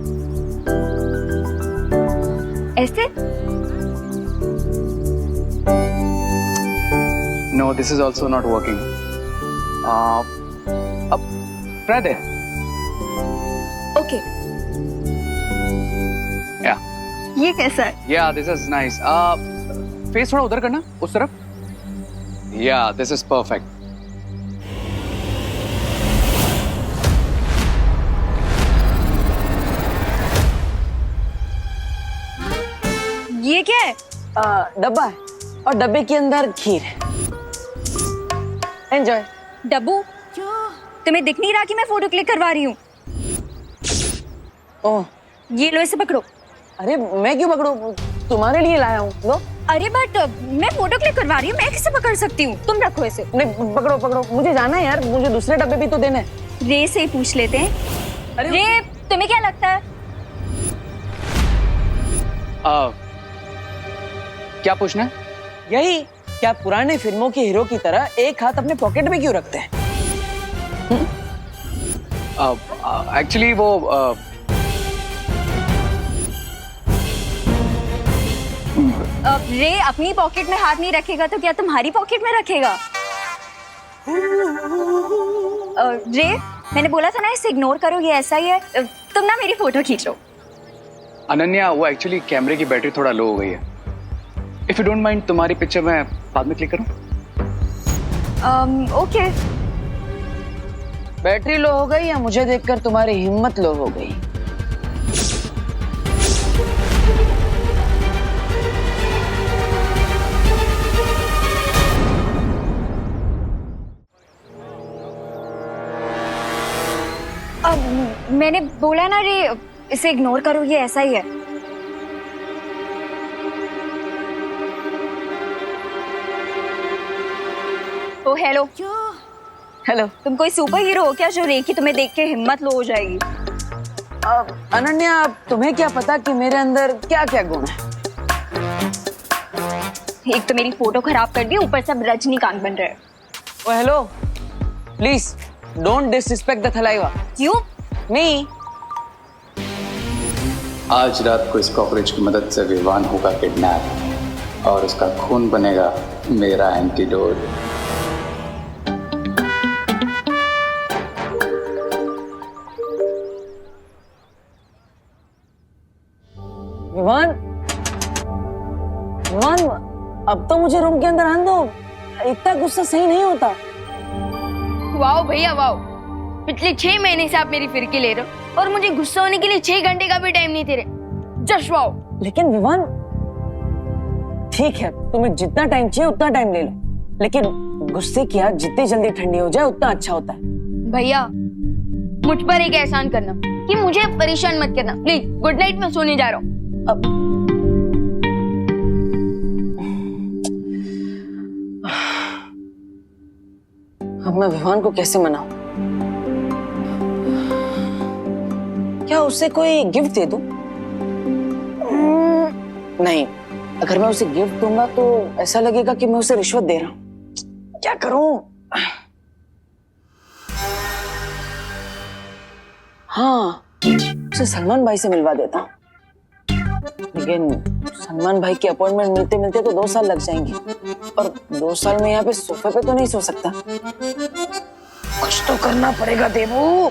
ऐसे? No, this is also not working. अब ट्राई दे। ओके। या ये कैसा है? या दिस इज नाइस। फेस थोड़ा उधर करना, उस तरफ। या दिस इज परफेक्ट। ये क्या है? डब्बा है और डब्बे के अंदर खीर है। एंजॉय। डब्बू, तुम्हें दिख नहीं रहा कि मैं फोटो क्लिक करवा रही हूँ? ओह, ये लो, इसे पकड़ो। अरे मैं क्यों पकड़ूं? तुम्हारे लिए लाया हूँ। लो। अरे बट मैं फोटो क्लिक करवा रही हूँ, मैं कैसे पकड़ सकती हूँ? तुम रखो इसे। नहीं, पकड़ो, मुझे जाना है यार, मुझे दूसरे डब्बे भी तो देना है। रे से ही पूछ लेते हैं। अरे रे, तुम्हें क्या लगता है? क्या पूछना है? यही, क्या पुराने फिल्मों के हीरो की तरह एक हाथ अपने पॉकेट में क्यों रखते हैं? एक्चुअली वो रे अपनी पॉकेट में हाथ नहीं रखेगा तो क्या तुम्हारी पॉकेट में रखेगा? रे, मैंने बोला था ना इसे इग्नोर करो, ये ऐसा ही है। तुम ना मेरी फोटो खींचो। अनन्या, वो एक्चुअली कैमरे की बैटरी थोड़ा लो हो गई है। इफ यू डोंट माइंड, तुम्हारी पिक्चर मैं बाद में क्लिक करूं? ओके। बैटरी लो हो गई या मुझे देखकर तुम्हारी हिम्मत लो हो गई? मैंने बोला ना रे, इसे इग्नोर करो, ये ऐसा ही है। ओ हेलो। हेलो। तुम कोई सुपर हीरो हो क्या जो रे की तुम्हें देख के हिम्मत लो हो जाएगी? अनन्या, तुम्हें क्या पता कि मेरे अंदर क्या क्या गुण है? एक तो मेरी फोटो खराब कर दी, ऊपर से अब रजनीकांत बन रहे हैं। Oh hello, please don't disrespect the Thalaiva. क्यों? मी। आज रात को इस कॉकरोच की मदद से विवान होगा किडनैप और उसका खून बनेगा मेरा एंटीडोट। विवान, अब तो मुझे रूम के अंदर आने दो। इतना गुस्सा सही नहीं होता। वाओ भैया वाओ, पिछले 6 महीने से आप मेरी फिरकी ले रहे हो और मुझे गुस्सा होने के लिए 6 घंटे का भी टाइम नहीं दे रहे। Just wow. लेकिन विवान, ठीक है, तुम्हें जितना टाइम चाहिए उतना टाइम ले लो, लेकिन गुस्से की आग जितनी जल्दी ठंडी हो जाए उतना अच्छा होता है। भैया, मुझ पर एक एहसान करना कि मुझे परेशान मत करना प्लीज। गुड नाइट, मैं सोने जा रहा हूँ। अब मैं विवान को कैसे मनाऊं? क्या उसे कोई गिफ्ट दे दूं? नहीं, अगर मैं उसे गिफ्ट दूंगा तो ऐसा लगेगा कि मैं उसे रिश्वत दे रहा हूं। क्या करूं? हाँ, उसे सलमान भाई से मिलवा देता हूं। लेकिन सलमान भाई की अपॉइंटमेंट मिलते मिलते तो 2 साल लग जाएंगे, और 2 साल में यहाँ पे सोफे पे तो नहीं सो सकता। कुछ तो करना पड़ेगा देवू।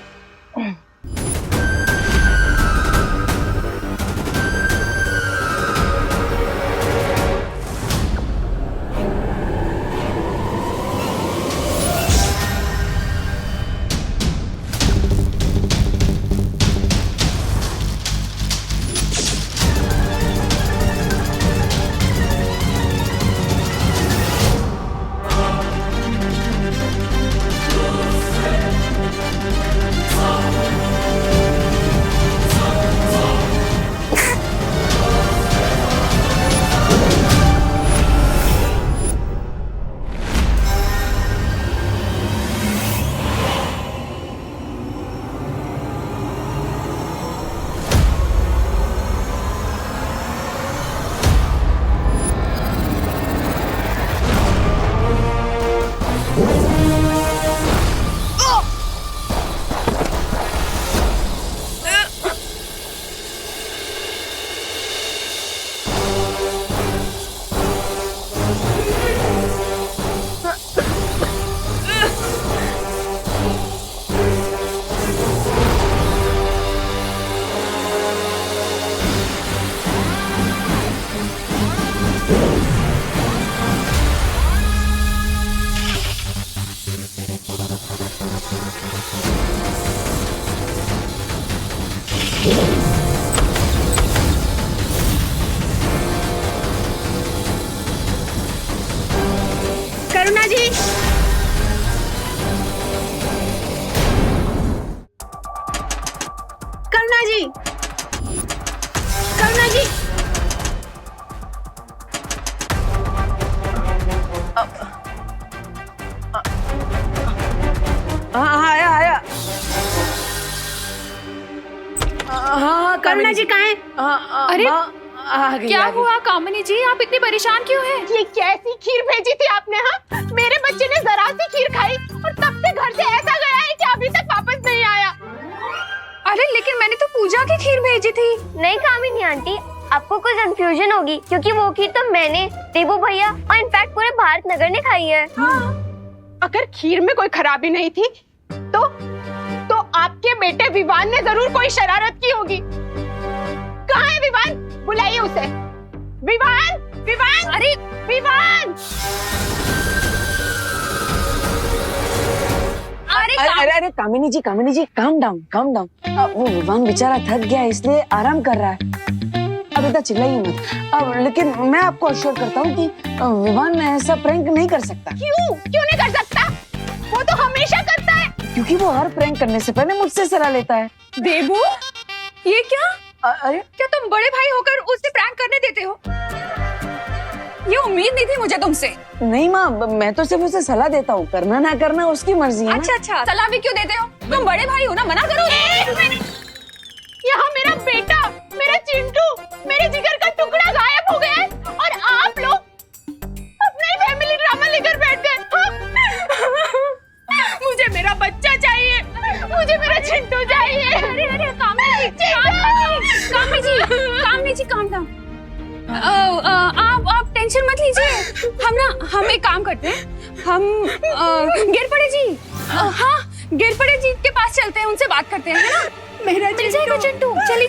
करुणा जी, करुणा जी, करुणा जी। आया आया। हाँ, करुणा जी कहाँ हैं? अरे क्या आ गई। हुआ कामिनी जी, आप इतनी परेशान क्यों हैं? ये कैसी खीर भेजी थी आपने? हाँ, मेरे बच्चे ने जरा सी खीर खाई और तब से घर से ऐसा गया है कि अभी तक वापस नहीं आया। अरे लेकिन मैंने तो पूजा की खीर भेजी थी। नहीं कामिनी आंटी, आपको कुछ कंफ्यूजन होगी, क्योंकि वो खीर तो मैंने, देवू भैया और इनफैक्ट पूरे भारत नगर ने खाई है। अगर खीर में कोई खराबी नहीं थी तो आपके बेटे विवान ने जरूर कोई शरारत की होगी। कहाँ है विवान? बुलाइए उसे। विवान, विवान, अरे विवान! अरे कामिनी जी, काम डाउन, काम डाउन। वो विवान बेचारा थक गया इसलिए आराम कर रहा है। अब इतना चिल्लाइए मत। अब लेकिन मैं आपको अश्योर करता हूँ कि विवान ऐसा प्रैंक नहीं कर सकता। क्यों नहीं कर सकता? वो तो हमेशा करता है। क्योंकि वो हर प्रैंक करने से पहले मुझसे सलाह लेता है। देबू, ये क्या? अरे क्या तुम बड़े भाई होकर उससे प्रैंक करने देते हो? ये उम्मीद नहीं थी मुझे तुमसे। नहीं माँ, मैं तो सिर्फ उसे सलाह देता हूँ, करना ना करना उसकी मर्जी है। अच्छा, सलाह भी क्यों देते हो? तुम बड़े भाई हो ना, मना करो। यहाँ मेरा बेटा, मेरा चिंटू, मेरे जिगर का टुकड़ा गायब हो गया है और आप लोग अपना ही फैमिली ड्रामा लेकर बैठ गए। मुझे मेरा बच्चा चाहिए, मुझे मेरा चिंटू चाहिए। अरे कामिनी जी, काम डाउन। आप टेंशन मत लीजिए। हम एक काम करते हैं, हम गिरपड़े जी, हाँ गिरपड़े जी के पास चलते हैं, उनसे बात करते हैं, है ना? मेरा मिल जाएगा चिंटू। चलिए।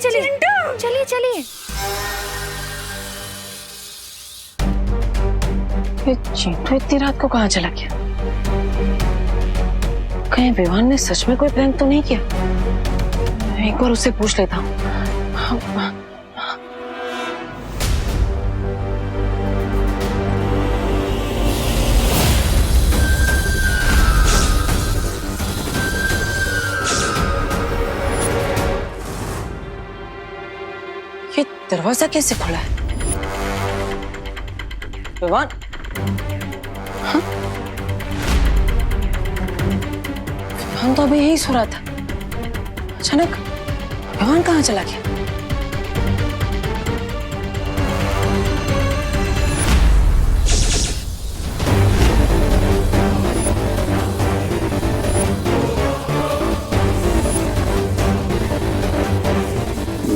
चिंटू इतनी रात को कहाँ चला गया? कहीं विवान ने सच में कोई प्रैंक तो नहीं किया? एक बार उससे पूछ लेता हूँ। दरवाजा कैसे खुला है? विवान? हाँ? विवान तो अभी यही सो रहा था, अचानक विवान कहाँ चला गया?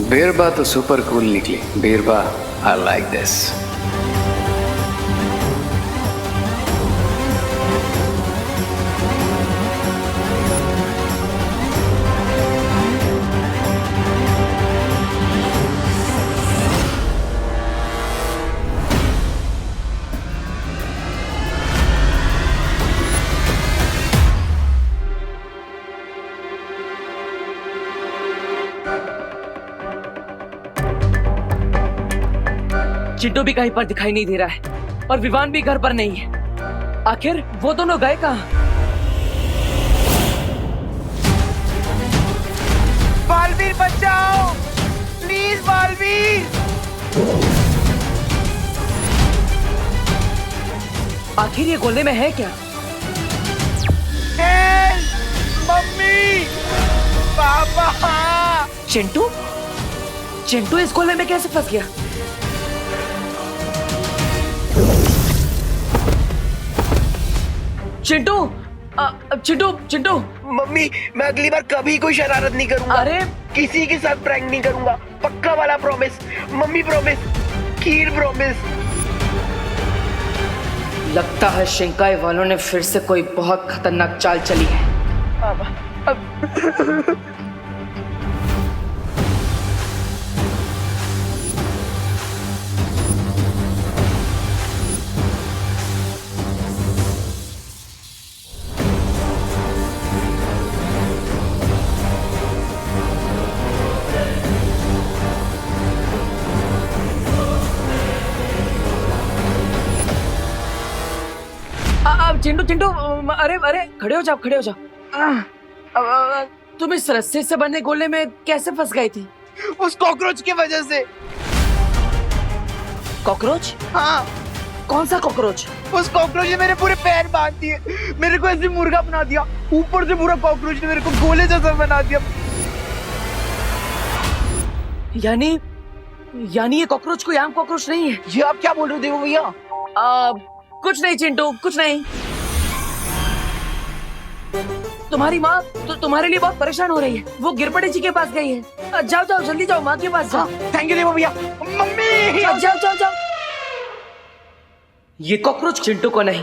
बीरबा तो सुपर कूल निकली। बीरबा, आई लाइक दिस। चिंटू भी कहीं पर दिखाई नहीं दे रहा है और विवान भी घर पर नहीं है। आखिर वो दोनों गए कहाँ? बालवीर बचाओ, प्लीज बालवीर। आखिर ये गोले में है क्या? हेल्प, मम्मी, पापा। चिंटू? चिंटू इस गोले में कैसे फंस गया? चिंटू, चिंटू, चिंटू। मम्मी, मैं अगली बार कभी कोई शरारत नहीं करूंगा। अरे किसी के साथ प्रैंक नहीं करूंगा, पक्का वाला प्रॉमिस। मम्मी प्रॉमिस, खीर प्रॉमिस। लगता है शिंकाई वालों ने फिर से कोई बहुत खतरनाक चाल चली है। चिंटू, चिंटू, अरे अरे खड़े हो जाओ, खड़े हो जाओ। तुम इस रस्से से बने गोले में कैसे फंस गई थी? उस कॉकरोच की वजह से। कॉकरोच? हाँ। कौन सा कॉकरोच? उस कॉकरोच ने मेरे पूरे पैर बांध दिए, मेरे को ऐसे मुर्गा बना दिया, ऊपर से पूरा कॉकरोच ने मेरे को गोले जैसा बना दिया। यानी ये कॉकरोच कोई आम कॉकरोच नहीं है। ये आप क्या बोल रहे हो देवो भैया? कुछ नहीं चिंटू, कुछ नहीं। तुम्हारी माँ तो तुम्हारे लिए बहुत परेशान हो रही है। वो गिरपड़े जी के पास गई है। जाओ जाओ, जल्दी जाओ, माँ के पास जाओ। थैंक यू देवो भैया। मम्मी, जाओ जाओ जाओ जाओ। ये कॉकरोच चिंटू को नहीं,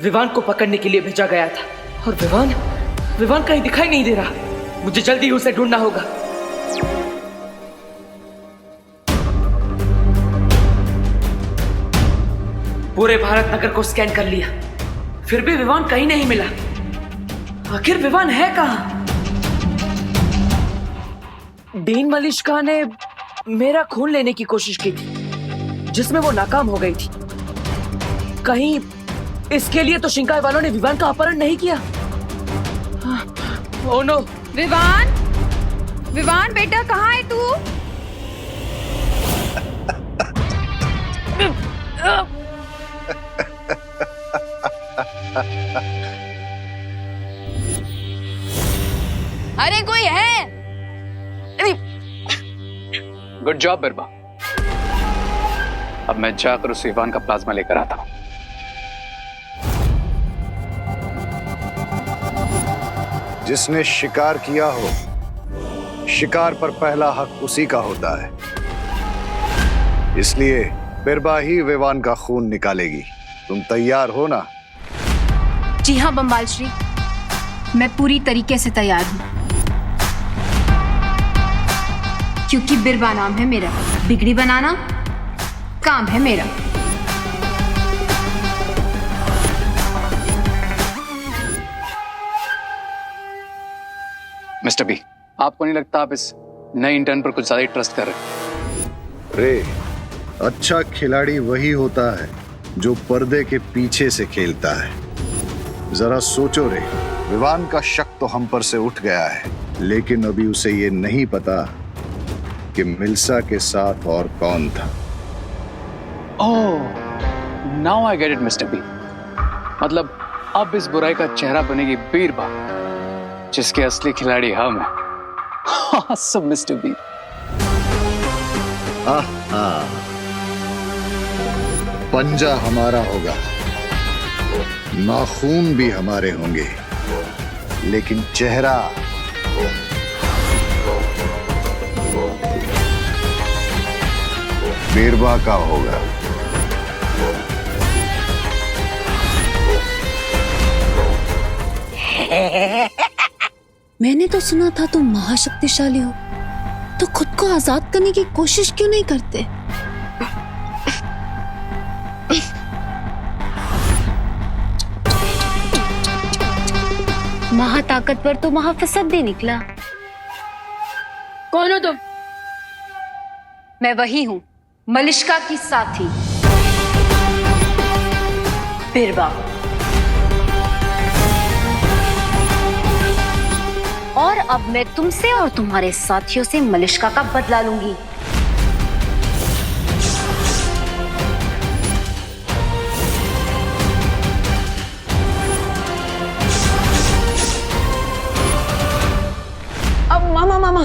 विवान को पकड़ने के लिए भेजा गया था। और विवान कहीं दिखाई नहीं दे रहा। मुझे जल्दी उसे ढूंढना होगा। पूरे भारत नगर को स्कैन कर लिया, फिर भी विवान कहीं नहीं मिला। आखिर विवान है कहाँ? डीन मलिश्का ने मेरा खून लेने की कोशिश की थी, जिसमें वो नाकाम हो गई थी। कहीं इसके लिए तो शिंकाई वालों ने विवान का अपहरण नहीं किया? Oh no. विवान, विवान बेटा कहाँ है तू? अरे कोई है? Good job Birba. अब मैं जाकर उस विवान का प्लाज्मा लेकर आता हूं। जिसने शिकार किया हो, शिकार पर पहला हक उसी का होता है। इसलिए बिरबा ही विवान का खून निकालेगी। तुम तैयार हो ना? जी हाँ बम्बाल श्री, मैं पूरी तरीके से तैयार हूँ। क्योंकि बिरबा नाम है मेरा, बिगड़ी बनाना काम है मेरा। मिस्टर बी, आपको नहीं लगता आप इस नए इंटर्न पर कुछ ज्यादा ही ट्रस्ट कर रहे हैं? रे, अच्छा खिलाड़ी वही होता है जो पर्दे के पीछे से खेलता है। जरा सोचो रे, विवान का शक तो हम पर से उठ गया है, लेकिन अभी उसे ये नहीं पता कि कि मिल्सा के साथ और कौन था। Oh, now I get it mister B. मतलब अब इस बुराई का चेहरा बनेगी बीरबा, जिसके असली खिलाड़ी हम हैं। Awesome, mister B. पंजा हमारा होगा, नाखून भी हमारे होंगे, लेकिन चेहरा बीरबा का होगा। मैंने तो सुना था तुम महाशक्तिशाली हो, तो खुद को आजाद करने की कोशिश क्यों नहीं करते? महाताकतवर तो महाफसद निकला। कौन हो तुम? मैं वही हूँ, मलिश्का की साथी बिरबा। और अब मैं तुमसे और तुम्हारे साथियों से मलिश्का का बदला लूंगी। अब मामा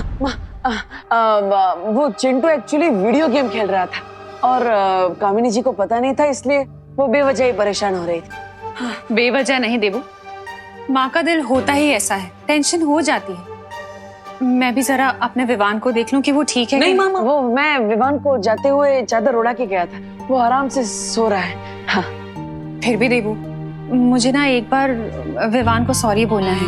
वो चिंटू एक्चुअली वीडियो गेम खेल रहा था और कामिनी जी को पता नहीं था, इसलिए वो बेवजह ही परेशान हो रही थी। बेवजह नहीं देबू, माँ का दिल होता ही ऐसा है, टेंशन हो जाती है। मैं भी जरा अपने विवान को देख लूं कि वो ठीक है। नहीं मामा, वो मैं विवान को जाते हुए चादर उड़ा के गया था, वो आराम से सो रहा है। हाँ। फिर भी देबू, मुझे ना एक बार विवान को सॉरी बोलना है।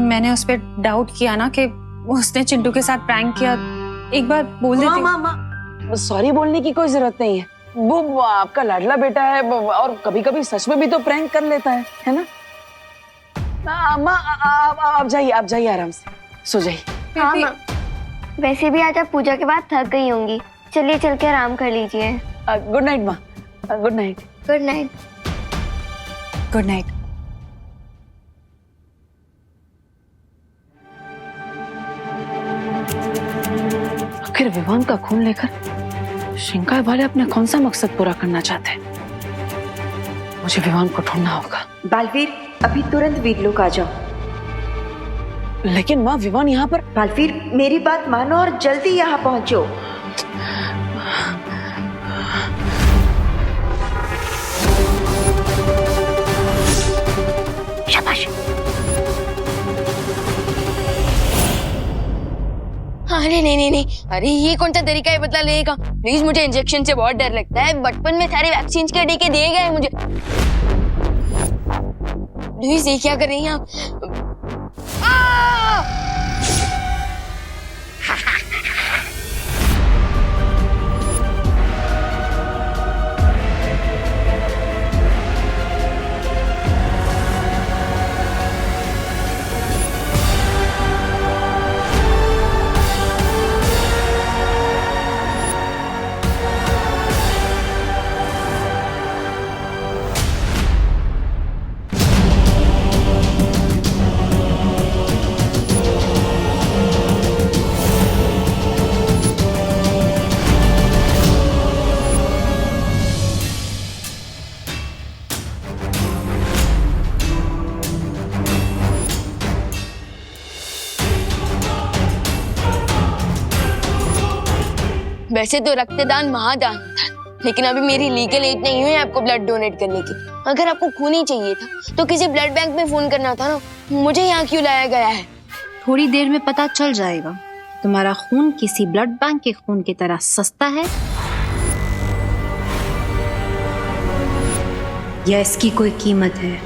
मैंने उस पर डाउट किया ना कि उसने चिंटू के साथ प्रैंक किया। एक बार बोल देती। मामा, सॉरी बोलने की कोई जरूरत नहीं है, वो आपका लाडला बेटा है और कभी कभी सच में भी तो प्रैंक कर लेता है ना। आप जाइए आराम से सो जाइए। हाँ माँ, वैसे भी आज आप पूजा के बाद थक गई होंगी, चलिए चल के आराम कर लीजिए। गुड नाइट माँ। Good night. Good night. Good night. आखिर विवान का खून लेकर शिंकाई वाले अपने कौन सा मकसद पूरा करना चाहते हैं? मुझे विवान को ढूंढना होगा। बालवीर, अभी तुरंत वीरलोक आ जाओ। लेकिन माँ, विवान यहाँ पर। बालवीर, मेरी बात मानो और जल्दी यहाँ पहुंचो। शाबाश। अरे नहीं, अरे ये कौन सा तरीका है बदला लेने का? प्लीज, मुझे इंजेक्शन से बहुत डर लगता है। बचपन में सारे वैक्सीन के टीके दिए गए मुझे। प्लीज, ये क्या कर रही हैं आप? वैसे तो रक्तदान महादान होता है, लेकिन अभी मेरी लीगल एज नहीं हुई आपको ब्लड डोनेट करने की। अगर आपको खून ही चाहिए था तो किसी ब्लड बैंक में फोन करना था ना। मुझे यहाँ क्यों लाया गया है? थोड़ी देर में पता चल जाएगा तुम्हारा खून किसी ब्लड बैंक के खून की तरह सस्ता है या इसकी कोई कीमत है।